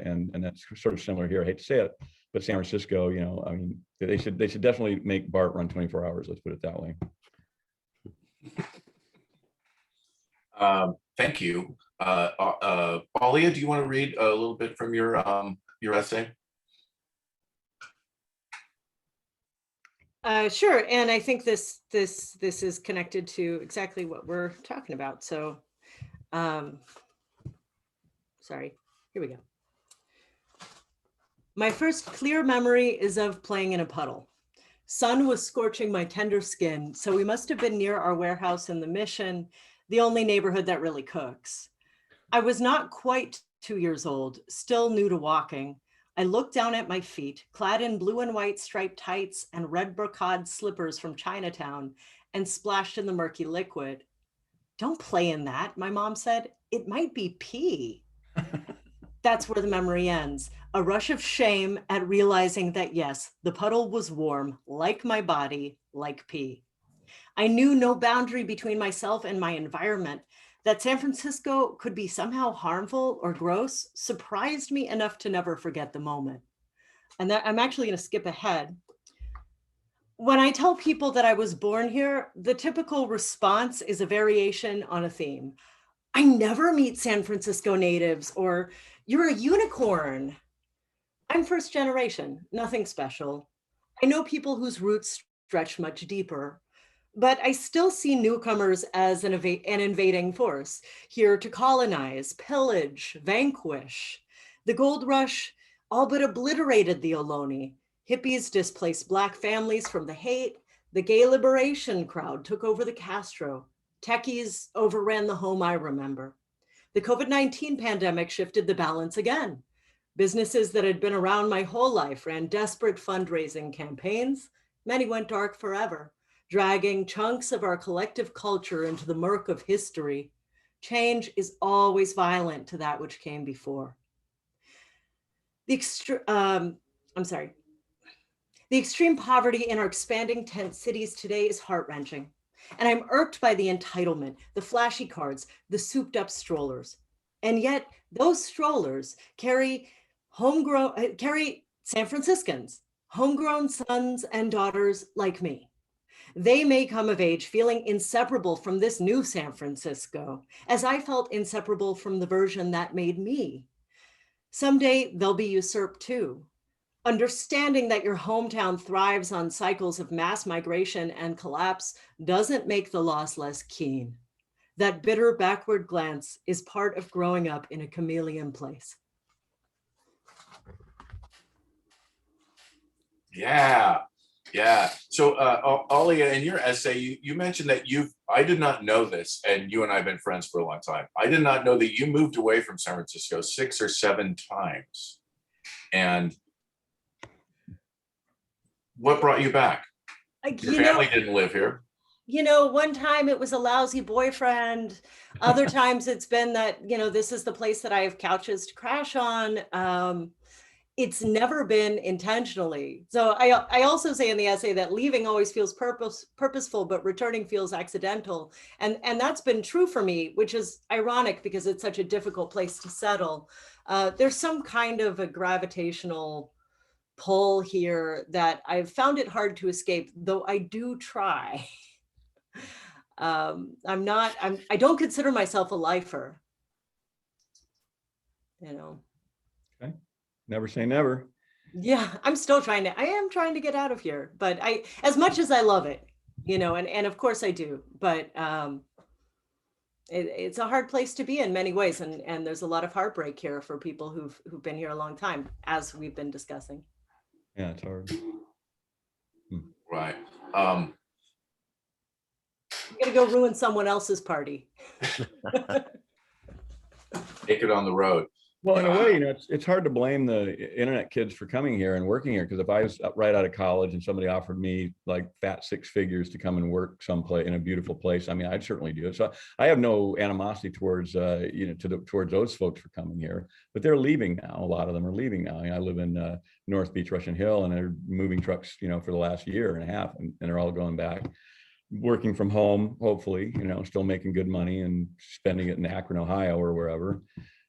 and that's sort of similar here. I hate to say it. But San Francisco, you know, I mean, they should definitely make BART run 24 hours. Let's put it that way. Thank you. Alia, do you want to read a little bit from your essay? Sure, and I think this is connected to exactly what we're talking about. So, sorry, here we go. My first clear memory is of playing in a puddle. Sun was scorching my tender skin, so we must have been near our warehouse in the Mission, the only neighborhood that really cooks. I was not quite 2 years old, still new to walking. I looked down at my feet, clad in blue and white striped tights and red brocade slippers from Chinatown, and splashed in the murky liquid. Don't play in that, my mom said. It might be pee. That's where the memory ends. A rush of shame at realizing that, yes, the puddle was warm, like my body, like pee. I knew no boundary between myself and my environment. That San Francisco could be somehow harmful or gross surprised me enough to never forget the moment. And that, I'm actually going to skip ahead. When I tell people that I was born here, the typical response is a variation on a theme. I never meet San Francisco natives, or you're a unicorn. I'm first generation, nothing special. I know people whose roots stretch much deeper, but I still see newcomers as an invading force, here to colonize, pillage, vanquish. The gold rush all but obliterated the Ohlone. Hippies displaced Black families from the Haight. The gay liberation crowd took over the Castro. Techies overran the home I remember. The COVID-19 pandemic shifted the balance again. Businesses that had been around my whole life ran desperate fundraising campaigns. Many went dark forever, dragging chunks of our collective culture into the murk of history. Change is always violent to that which came before. The extreme poverty in our expanding tent cities today is heart-wrenching. And I'm irked by the entitlement, the flashy cards, the souped up strollers. And yet those strollers carry San Franciscans, homegrown sons and daughters like me. They may come of age feeling inseparable from this new San Francisco, as I felt inseparable from the version that made me. Someday they'll be usurped too. Understanding that your hometown thrives on cycles of mass migration and collapse doesn't make the loss less keen. That bitter backward glance is part of growing up in a chameleon place. Yeah. So Alia, in your essay, you mentioned that I did not know this, and you and I have been friends for a long time. I did not know that you moved away from San Francisco 6 or 7 times. And what brought you back? Your family didn't live here. You know, one time it was a lousy boyfriend. Other times it's been that, you know, this is the place that I have couches to crash on. It's never been intentionally. So I also say in the essay that leaving always feels purposeful, but returning feels accidental. And that's been true for me, which is ironic because it's such a difficult place to settle. There's some kind of a gravitational pull here that I've found it hard to escape, though I do try. I don't consider myself a lifer. you know. Okay. Never say never. Yeah, I am trying to get out of here, but as much as I love it, you know, and of course I do, but it's a hard place to be in many ways. And there's a lot of heartbreak here for people who've been here a long time, as we've been discussing. Yeah, it's hard. Right. I'm gonna go ruin someone else's party. Take it on the road. Well, in a way, you know, it's hard to blame the internet kids for coming here and working here, because if I was right out of college and somebody offered me like fat 6 figures to come and work someplace in a beautiful place, I mean, I'd certainly do it. So I have no animosity towards you know, towards those folks for coming here, but they're leaving now. A lot of them are leaving now. I mean, I live in North Beach, Russian Hill, and they're moving trucks, you know, for the last year and a half, and they're all going back, working from home, hopefully, you know, still making good money and spending it in Akron, Ohio, or wherever.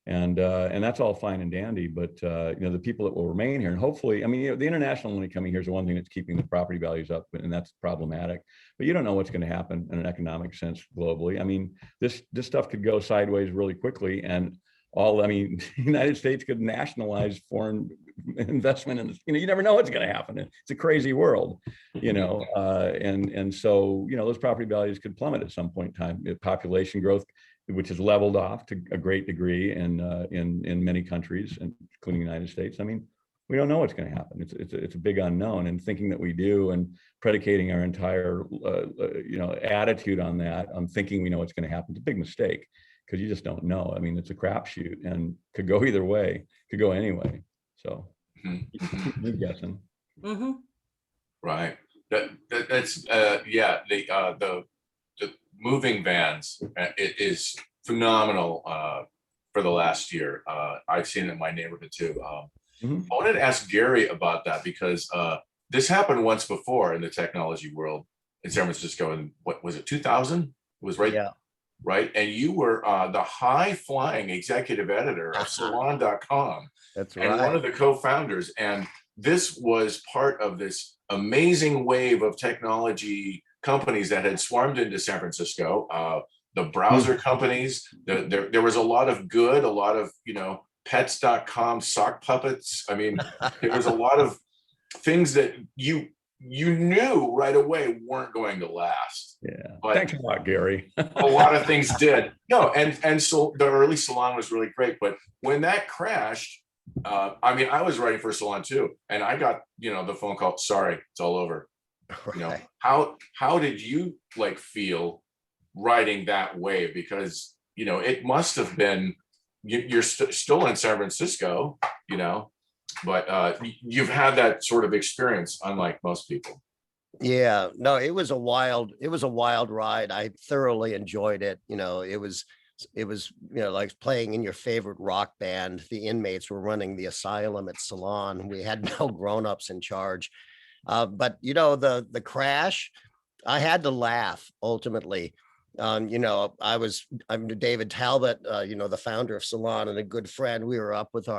And that's all fine and dandy, but you know, the people that will remain here, and hopefully, I mean, you know, the international money coming here is the one thing that's keeping the property values up, and that's problematic. But you don't know what's going to happen in an economic sense globally. I mean, this stuff could go sideways really quickly, and I mean, the United States could nationalize foreign investment, and you know, you never know what's going to happen. It's a crazy world, you know, and so, you know, those property values could plummet at some point in time. Population growth, which has leveled off to a great degree in many countries, including the United States. I mean, we don't know what's going to happen. It's a big unknown, and thinking that we do and predicating our entire you know, attitude on that, on thinking we know what's going to happen, is a big mistake, because you just don't know. I mean, it's a crapshoot and could go either way, could go anyway. So you're guessing. Mm-hmm. Right. That's yeah. The moving vans, it is phenomenal for the last year. I've seen it in my neighborhood too. I wanted to ask Gary about that, because this happened once before in the technology world in San Francisco. In what was it, 2000? It was right. Yeah. Right. And you were the high flying executive editor of salon.com. That's and right. one of the co-founders. And this was part of this amazing wave of technology companies that had swarmed into San Francisco. The browser companies, there was a lot of good, a lot of, you know, pets.com sock puppets. I mean, there was a lot of things that you knew right away weren't going to last. Yeah. But thanks a lot, Gary. a lot of things did. No, and so the early salon was really great. But when that crashed, I mean, I was writing for Salon too, and I got, you know, the phone call, sorry, it's all over. Right. You know, how did you like feel riding that wave? Because, you know, it must have been, you're still in San Francisco, you know, but you've had that sort of experience, unlike most people. Yeah, no, it was a wild ride. I thoroughly enjoyed it. You know, it was, you know, like playing in your favorite rock band. The inmates were running the asylum at Salon. We had no grown-ups in charge. But you know, the crash, I had to laugh ultimately. You know, I'm David Talbot, you know, the founder of Salon and a good friend. We were up with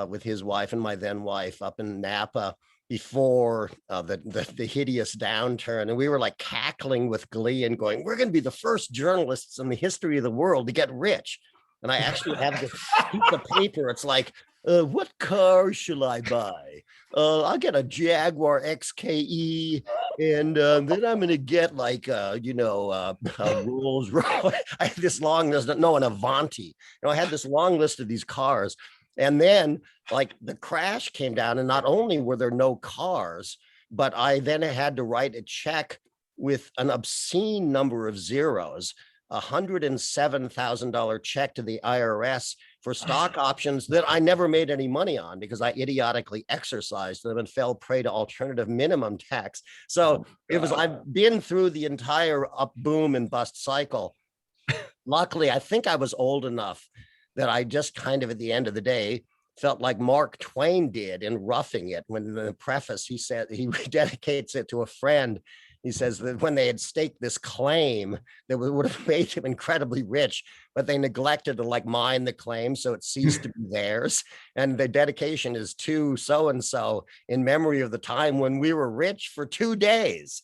with his wife and my then wife up in Napa before the hideous downturn, and we were like cackling with glee and going, we're going to be the first journalists in the history of the world to get rich. And I actually have this piece of paper. It's like, what car shall I buy? I'll get a Jaguar XKE, and then I'm going to get like, you know, Rolls Royce. I had this long list, no, an Avanti. You know, I had this long list of these cars. And then like the crash came down, and not only were there no cars, but I then had to write a check with an obscene number of zeros, $107,000 check to the IRS for stock options that I never made any money on because I idiotically exercised them and fell prey to alternative minimum tax. So I've been through the entire up, boom, and bust cycle. Luckily, I think I was old enough that I just kind of at the end of the day felt like Mark Twain did in Roughing It, when in the preface he said, he dedicates it to a friend. He says that when they had staked this claim that would have made him incredibly rich, but they neglected to like mine the claim, so it ceased to be theirs. And the dedication is to so-and-so in memory of the time when we were rich for 2 days.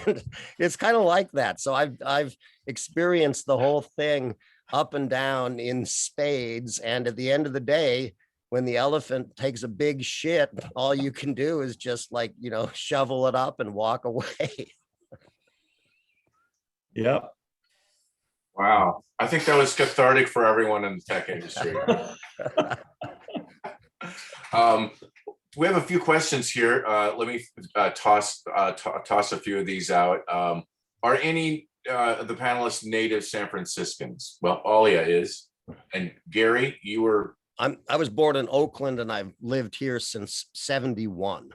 And it's kind of like that. So I've experienced the whole thing. up and down in spades. And at the end of the day, when the elephant takes a big shit, all you can do is just like, shovel it up and walk away. Yep. Wow. I think that was cathartic for everyone in the tech industry. We have a few questions here. Let me toss a few of these out. Are any of the panelists native San Franciscans? Well, Alia is. And Gary, you were? I was born in Oakland and I've lived here since 71.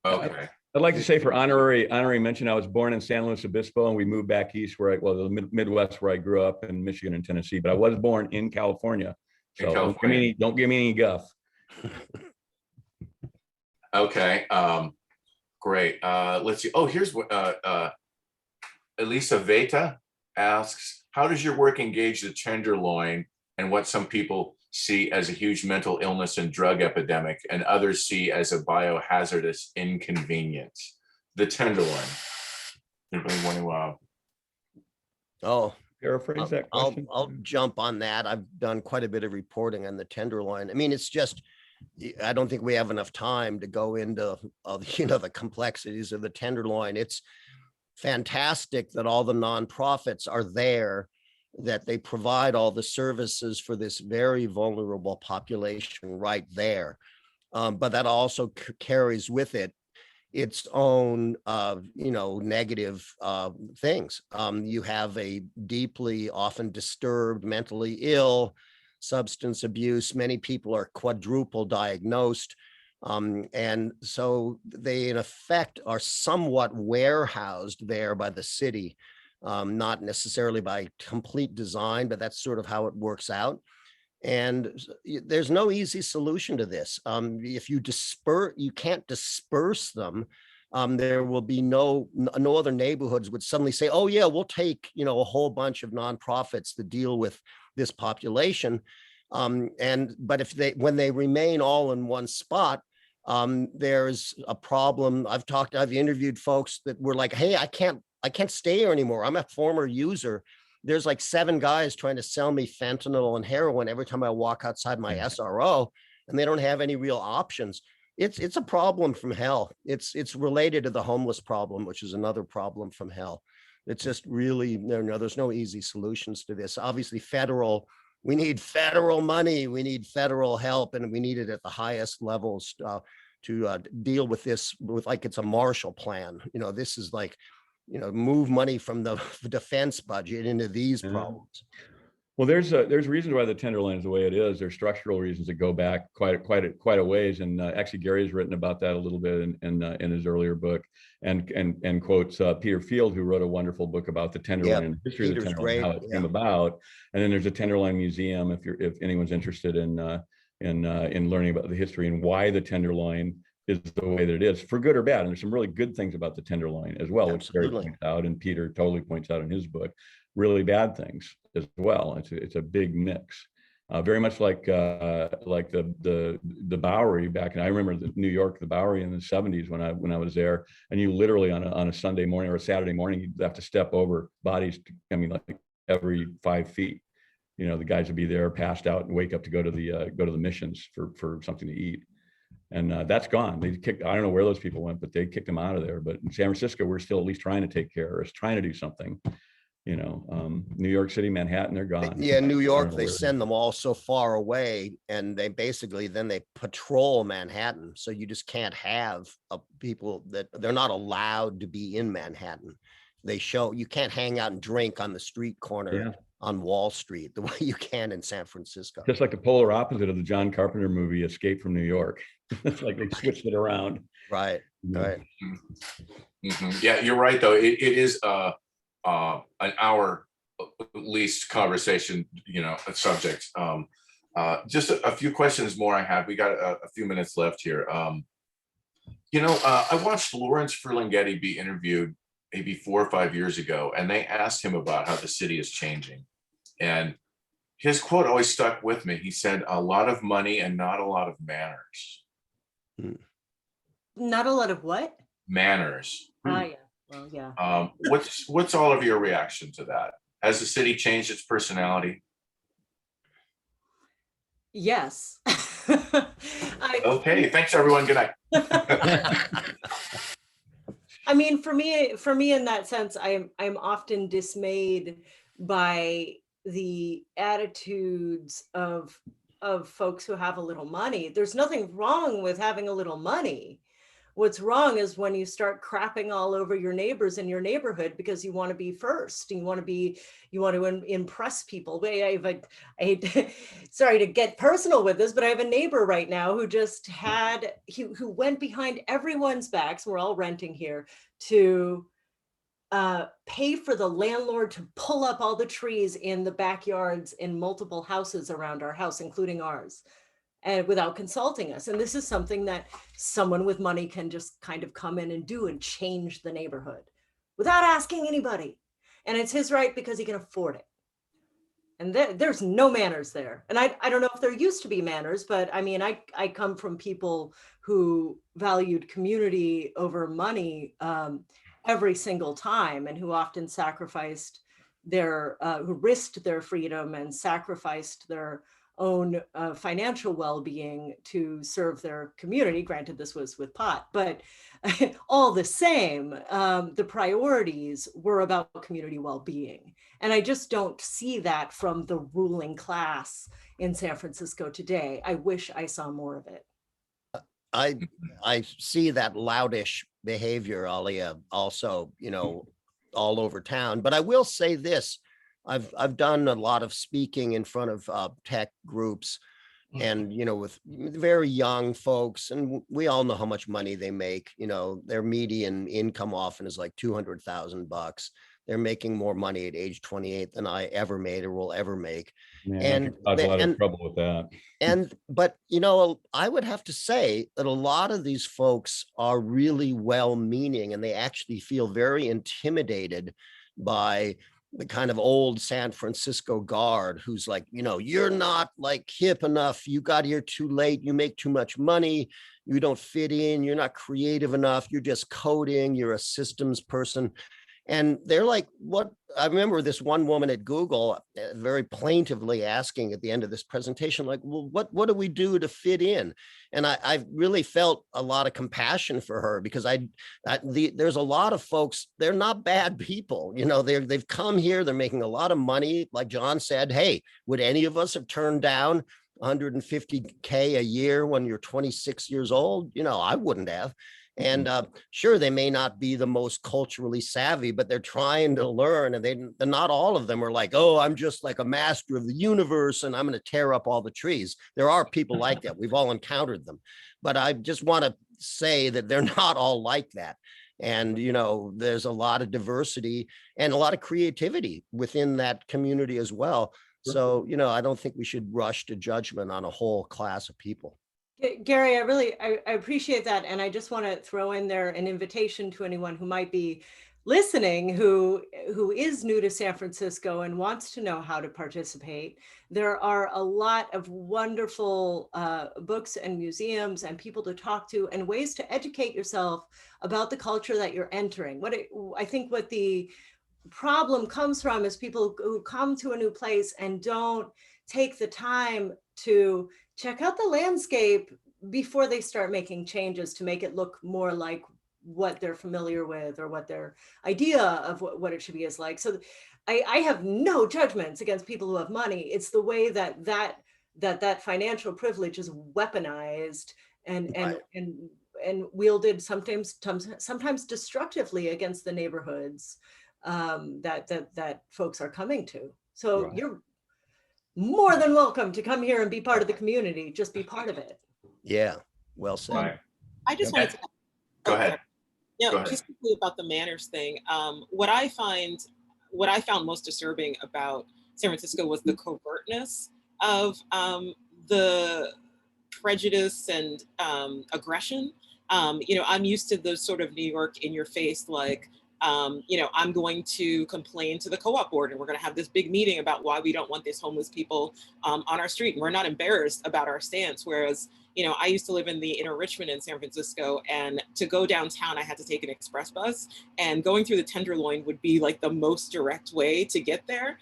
Okay. I'd like to say for honorary mention, I was born in San Luis Obispo and we moved back east the Midwest where I grew up in Michigan and Tennessee, but I was born in California. So don't give me any guff. Okay. Great. Let's see. Oh, here's what Elisa Veta asks, how does your work engage the tenderloin and what some people see as a huge mental illness and drug epidemic and others see as a biohazardous inconvenience? The tenderloin. Anybody want to Oh, paraphrase that question? I'll jump on that. I've done quite a bit of reporting on the tenderloin. I mean, it's just, I don't think we have enough time to go into the complexities of the tenderloin. It's fantastic that all the nonprofits are there, that they provide all the services for this very vulnerable population right there. But that also carries with it its own, negative things. You have a deeply, often disturbed, mentally ill, substance abuse. Many people are quadruple diagnosed. And so they, in effect, are somewhat warehoused there by the city. Not necessarily by complete design, but that's sort of how it works out. And there's no easy solution to this. If you can't disperse them, there will be no other neighborhoods would suddenly say, oh yeah, we'll take, a whole bunch of nonprofits to deal with this population. But when they remain all in one spot, there's a problem. I've interviewed folks that were like, hey, I can't stay here anymore. I'm a former user. There's like 7 guys trying to sell me fentanyl and heroin every time I walk outside my SRO, and they don't have any real options. It's a problem from hell. It's related to the homeless problem, which is another problem from hell. It's just really, there's no easy solutions to this. Obviously, we need federal money, we need federal help, and we need it at the highest levels to deal with this like it's a Marshall Plan. This is like, move money from the defense budget into these problems. Well, there's reasons why the tenderloin is the way it is. There's structural reasons that go back quite a ways, and actually Gary's written about that a little bit in his earlier book, and quotes Peter Field, who wrote a wonderful book about the tenderloin and the history of the tenderloin, how it came about. And then there's a tenderloin museum if anyone's interested in learning about the history and why the tenderloin is the way that it is, for good or bad. And there's some really good things about the tenderloin as well, which Gary points out, and Peter totally points out in his book. Really bad things as well. It's a big mix, very much like the Bowery back. And I remember New York, the Bowery in the 70s when I was there. And you literally on a Sunday morning or a Saturday morning, you'd have to step over bodies. Like every 5 feet. The guys would be there, passed out, and wake up to go to the missions for something to eat. And that's gone. I don't know where those people went, but they kicked them out of there. But in San Francisco, we're still at least trying to take care of us, trying to do something. New York City, Manhattan, they're gone. Yeah, New York, they send them all so far away, and they basically then they patrol Manhattan. So you just can't have people that they're not allowed to be in Manhattan. You can't hang out and drink on the street corner on Wall Street the way you can in San Francisco. Just like the polar opposite of the John Carpenter movie Escape from New York. It's like they switched it around. Right. Right. Mm-hmm. Yeah, you're right though. It is an hour least conversation, subject. Just a few questions more I have. We got a few minutes left here. I watched Lawrence Ferlinghetti be interviewed maybe 4 or 5 years ago, and they asked him about how the city is changing. And his quote always stuck with me. He said, a lot of money and not a lot of manners. Not a lot of what? Manners. Yeah. Well, yeah. What's all of your reaction to that? Has the city changed its personality? Yes. Okay, thanks everyone. Good night. I mean, for me, in that sense, I'm often dismayed by the attitudes of folks who have a little money. There's nothing wrong with having a little money. What's wrong is when you start crapping all over your neighbors in your neighborhood because you want to be first. You want to impress people. Sorry to get personal with this, but I have a neighbor right now who just who went behind everyone's backs. We're all renting here to pay for the landlord to pull up all the trees in the backyards in multiple houses around our house, including ours, and without consulting us. And this is something that someone with money can just kind of come in and do and change the neighborhood without asking anybody. And it's his right because he can afford it. And there's no manners there. And I don't know if there used to be manners, but I mean, I come from people who valued community over money every single time, and who often sacrificed who risked their freedom and sacrificed their own financial well-being to serve their community. Granted, this was with pot, but all the same, the priorities were about community well-being. And I just don't see that from the ruling class in San Francisco today. I wish I saw more of it. I see that loudish behavior, Alia, also, all over town. But I will say this. I've done a lot of speaking in front of tech groups and, with very young folks, and we all know how much money they make. Their median income often is like $200,000. They're making more money at age 28 than I ever made or will ever make. Yeah, And I have a lot of trouble with that. But I would have to say that a lot of these folks are really well-meaning, and they actually feel very intimidated by the kind of old San Francisco guard who's like, you're not like hip enough. You got here too late. You make too much money. You don't fit in. You're not creative enough. You're just coding. You're a systems person. And they're like, what? I remember this one woman at Google very plaintively asking at the end of this presentation, like, well, what do we do to fit in? And I really felt a lot of compassion for her, because there's a lot of folks, they're not bad people. They've come here, they're making a lot of money. Like John said, hey, would any of us have turned down $150K a year when you're 26 years old? I wouldn't have. And sure, they may not be the most culturally savvy, but they're trying to learn. And they're not all of them are like, oh, I'm just like a master of the universe and I'm going to tear up all the trees. There are people like that. We've all encountered them. But I just want to say that they're not all like that. And, there's a lot of diversity and a lot of creativity within that community as well. So, I don't think we should rush to judgment on a whole class of people. Gary, I appreciate that. And I just want to throw in there an invitation to anyone who might be listening, who is new to San Francisco and wants to know how to participate. There are a lot of wonderful books and museums and people to talk to and ways to educate yourself about the culture that you're entering. I think what the problem comes from is people who come to a new place and don't take the time to check out the landscape before they start making changes to make it look more like what they're familiar with or what their idea of what it should be is like. So I have no judgments against people who have money. It's the way that financial privilege is weaponized and wielded sometimes destructively against the neighborhoods that folks are coming to. So right. You're more than welcome to come here and be part of the community. Just be part of it. Yeah, well said. Right. I just wanted to go ahead. Just quickly about the manners thing. What I found most disturbing about San Francisco was the covertness of the prejudice and aggression. I'm used to the sort of New York in your face, like, You know, I'm going to complain to the co-op board, and we're going to have this big meeting about why we don't want these homeless people on our street. And we're not embarrassed about our stance. Whereas, you know, I used to live in the inner Richmond in San Francisco, and to go downtown, I had to take an express bus, and going through the Tenderloin would be like the most direct way to get there.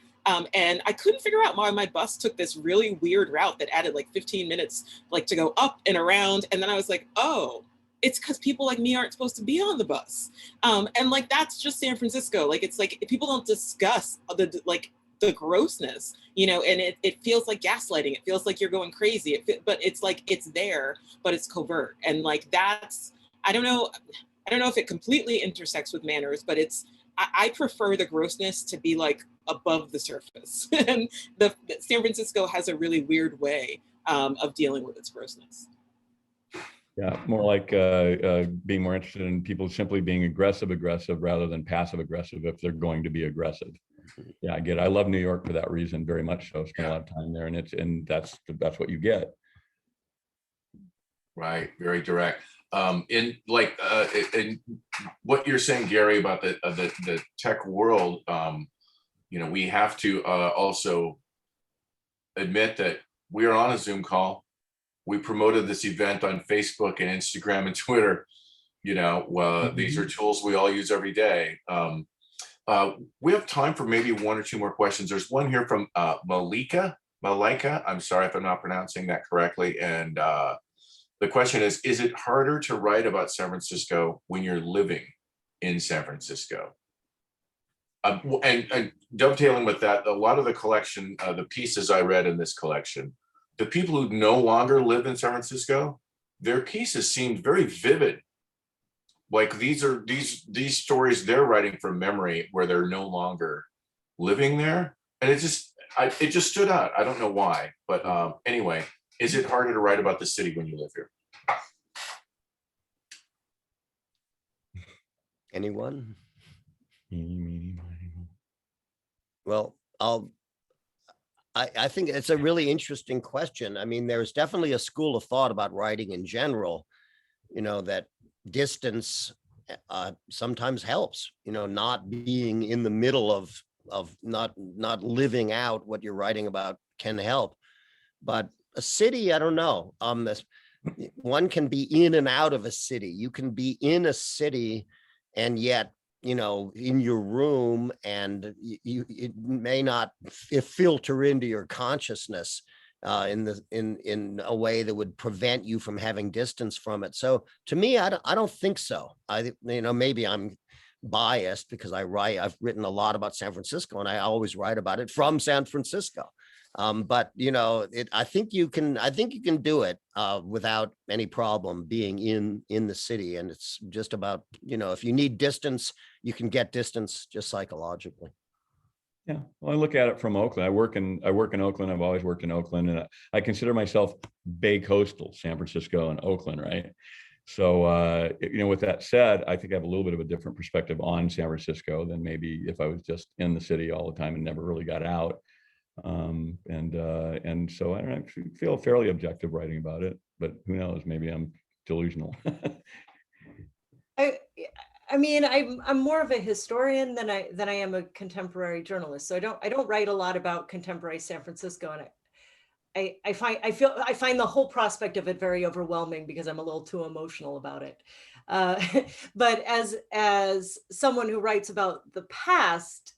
And I couldn't figure out why my bus took this really weird route that added like 15 minutes, like to go up and around. And then I was like, oh, it's because people like me aren't supposed to be on the bus. And like, that's just San Francisco. Like, it's like, people don't discuss the grossness, you know, and it feels like gaslighting. It feels like you're going crazy, but it's like, it's there, but it's covert. And like, that's, I don't know if it completely intersects with manners, but I prefer the grossness to be like above the surface. And San Francisco has a really weird way of dealing with its grossness. Yeah, more like being more interested in people simply being aggressive rather than passive aggressive if they're going to be aggressive. Yeah, I get it. I love New York for that reason very much so. Spent a lot of time there, and that's what you get. Right, very direct. In what you're saying, Gary, about the tech world, you know, we have to also admit that we are on a Zoom call. We promoted this event on Facebook and Instagram and Twitter. You know, these are tools we all use every day. We have time for maybe one or two more questions. There's one here from Malika. I'm sorry if I'm not pronouncing that correctly. And the question is it harder to write about San Francisco when you're living in San Francisco? And dovetailing with that, a lot of the collection, the pieces I read in this collection, the people who no longer live in San Francisco, their pieces seemed very vivid. Like these stories they're writing from memory where they're no longer living there. And it just stood out. I don't know why, but anyway, is it harder to write about the city when you live here? Anyone? Well, I think it's a really interesting question. I mean, there's definitely a school of thought about writing in general, you know, that distance sometimes helps, you know, not being in the middle of not living out what you're writing about can help. But a city, I don't know. One can be in and out of a city. You can be in a city and yet, you know, in your room, and it may not filter into your consciousness in a way that would prevent you from having distance from it. So to me, I don't think so. You know, maybe I'm biased because I've written a lot about San Francisco, and I always write about it from San Francisco. But you know, I think you can do it without any problem being in the city. And it's just about, you know, if you need distance, you can get distance just psychologically. Yeah, well, I look at it from Oakland. I work in Oakland. I've always worked in Oakland, and I consider myself Bay Coastal, San Francisco and Oakland, right? So, you know, with that said, I think I have a little bit of a different perspective on San Francisco than maybe if I was just in the city all the time and never really got out. And so I don't actually feel fairly objective writing about it, but who knows? Maybe I'm delusional. I mean, I'm more of a historian than I am a contemporary journalist. So I don't write a lot about contemporary San Francisco, and I find the whole prospect of it very overwhelming because I'm a little too emotional about it. But as someone who writes about the past,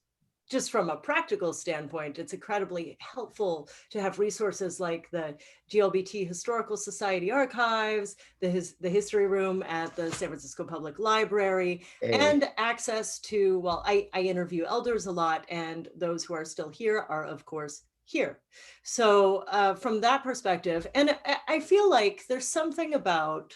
just from a practical standpoint, it's incredibly helpful to have resources like the GLBT Historical Society archives, the history room at the San Francisco Public Library, and access to, well, I interview elders a lot, and those who are still here are, of course, here. So from that perspective, and I feel like there's something about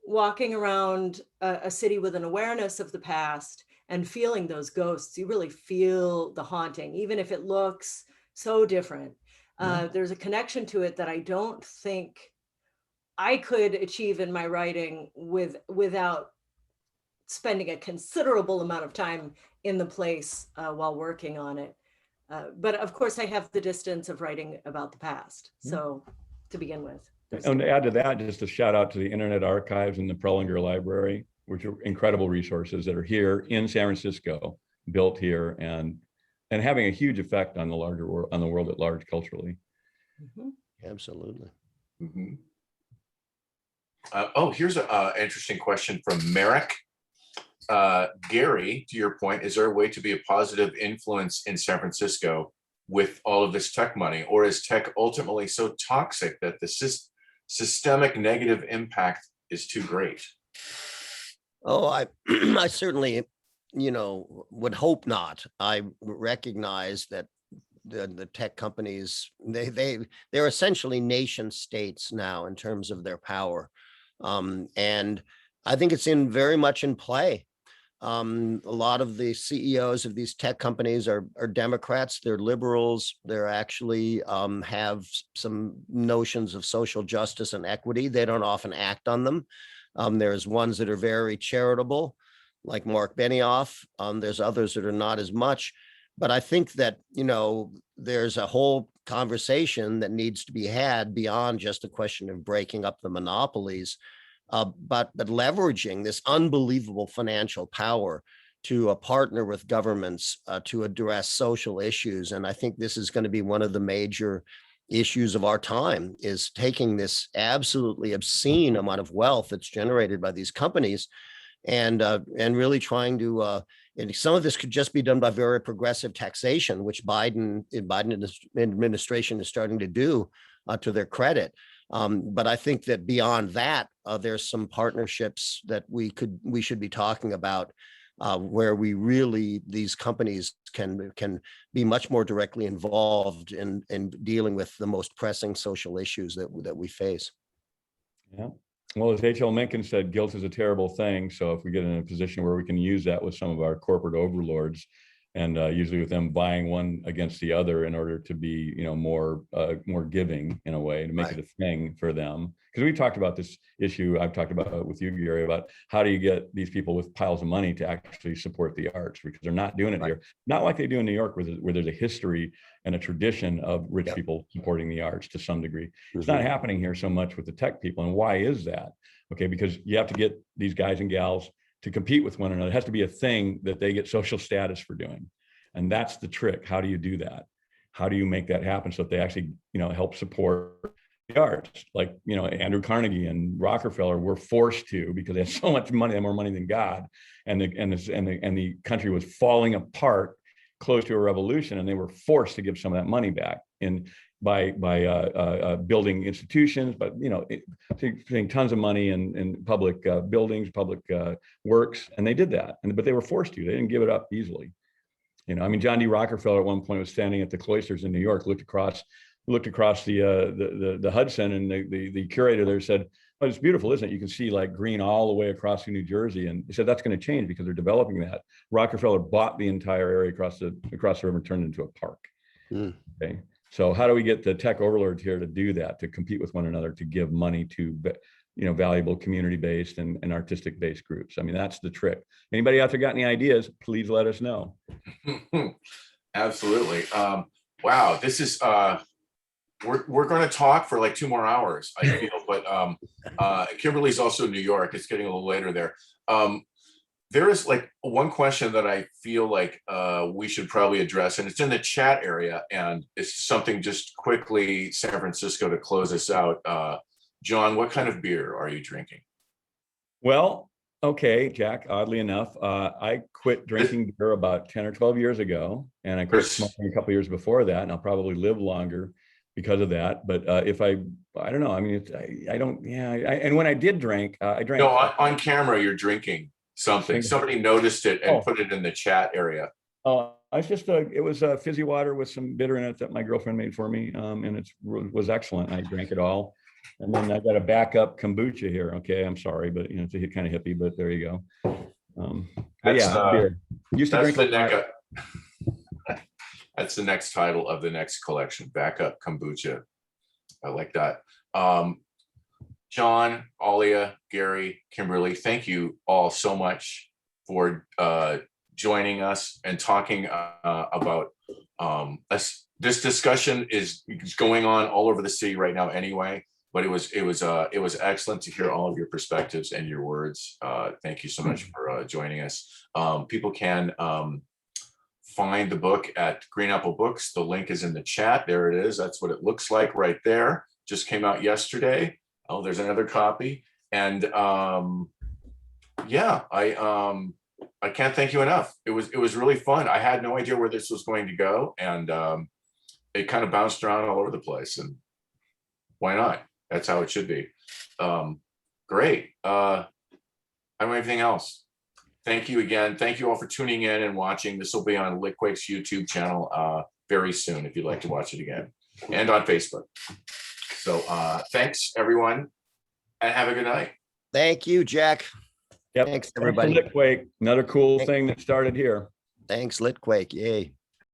walking around a city with an awareness of the past and feeling those ghosts. You really feel the haunting, even if it looks so different. There's a connection to it that I don't think I could achieve in my writing without spending a considerable amount of time in the place while working on it. But of course, I have the distance of writing about the past. So to begin with. And to add to that, just a shout out to the Internet Archives and the Prelinger Library, which are incredible resources that are here in San Francisco, built here, and having a huge effect on the larger world, on the world at large culturally. Absolutely. Mm-hmm. Here's an interesting question from Merrick. Gary, to your point, is there a way to be a positive influence in San Francisco with all of this tech money, or is tech ultimately so toxic that the systemic negative impact is too great? Oh, I certainly, would hope not. I recognize that the tech companies, they're essentially nation states now in terms of their power. And I think it's very much in play. A lot of the CEOs of these tech companies are Democrats, they're liberals, they're actually have some notions of social justice and equity. They don't often act on them. There's ones that are very charitable, like Mark Benioff. There's others that are not as much. But I think that, there's a whole conversation that needs to be had beyond just a question of breaking up the monopolies, but leveraging this unbelievable financial power to partner with governments to address social issues. And I think this is going to be one of the major issues of our time, is taking this absolutely obscene amount of wealth that's generated by these companies and really trying to, and some of this could just be done by very progressive taxation, which Biden administration is starting to do, to their credit. But I think that beyond that, there's some partnerships that we should be talking about, where these companies can be much more directly involved in dealing with the most pressing social issues that we face. Yeah. Well, as H.L. Mencken said, guilt is a terrible thing. So if we get in a position where we can use that with some of our corporate overlords, and usually with them buying one against the other in order to be, more giving in a way, to make it a thing for them. Because we talked about this issue, I've talked about it with you, Gary, about how do you get these people with piles of money to actually support the arts, because they're not doing it here. Not like they do in New York, where there's a history and a tradition of rich people supporting the arts to some degree. It's not happening here so much with the tech people. And why is that? Okay, because you have to get these guys and gals to compete with one another. It has to be a thing that they get social status for doing. And that's the trick. How do you do that? How do you make that happen so that they actually, help support the arts? Like, Andrew Carnegie and Rockefeller were forced to, because they had so much money, they had more money than God. And the country was falling apart close to a revolution. And they were forced to give some of that money back by building institutions, but putting tons of money in public buildings, public works, and they did that. But they were forced to. They didn't give it up easily. John D. Rockefeller at one point was standing at the cloisters in New York, looked across the Hudson, and the curator there said, "Oh, it's beautiful, isn't it? You can see like green all the way across to New Jersey." And he said that's going to change because they're developing that. Rockefeller bought the entire area across the river and turned it into a park. Okay. So how do we get the tech overlords here to do that, to compete with one another, to give money to, valuable community-based and artistic-based groups? That's the trick. Anybody out there got any ideas, please let us know. Absolutely. Wow, this is, we're going to talk for like 2 more hours, I feel, but Kimberly's also in New York. It's getting a little later there. There is like one question that I feel like we should probably address, and it's in the chat area, and it's something just quickly, San Francisco, to close us out. John, what kind of beer are you drinking? Well, okay, Jack, oddly enough, I quit drinking beer about 10 or 12 years ago, and I quit smoking a couple years before that, and I'll probably live longer because of that. But if I don't know, I don't, and when I did drink, I drank. No, on camera, you're drinking something. Somebody noticed it and put it in the chat area. Oh, it was fizzy water with some bitter in it that my girlfriend made for me, and it was excellent. I drank it all. And then I got a backup kombucha here. Okay, I'm sorry, but it's a kind of hippie, but there you go. Beer. Used to drink a lot. That's the next title of the next collection, Backup Kombucha. I like that. John, Alia, Gary, Kimberly, thank you all so much for joining us and talking about this discussion is going on all over the city right now anyway. but it was excellent to hear all of your perspectives and your words. Thank you so much for joining us. People can find the book at Green Apple Books. The link is in the chat. There it is. That's what it looks like right there. Just came out yesterday. Oh, there's another copy. And yeah, I can't thank you enough. It was really fun. I had no idea where this was going to go, and it kind of bounced around all over the place. And why not? That's how it should be. Great. I don't have anything else. Thank you again. Thank you all for tuning in and watching. This will be on Litquake's YouTube channel very soon if you'd like to watch it again, and on Facebook. So thanks everyone, and have a good night. Thank you, Jack. Yep. Thanks, everybody. Litquake, another cool thing that started here. Thanks, Litquake. Yay.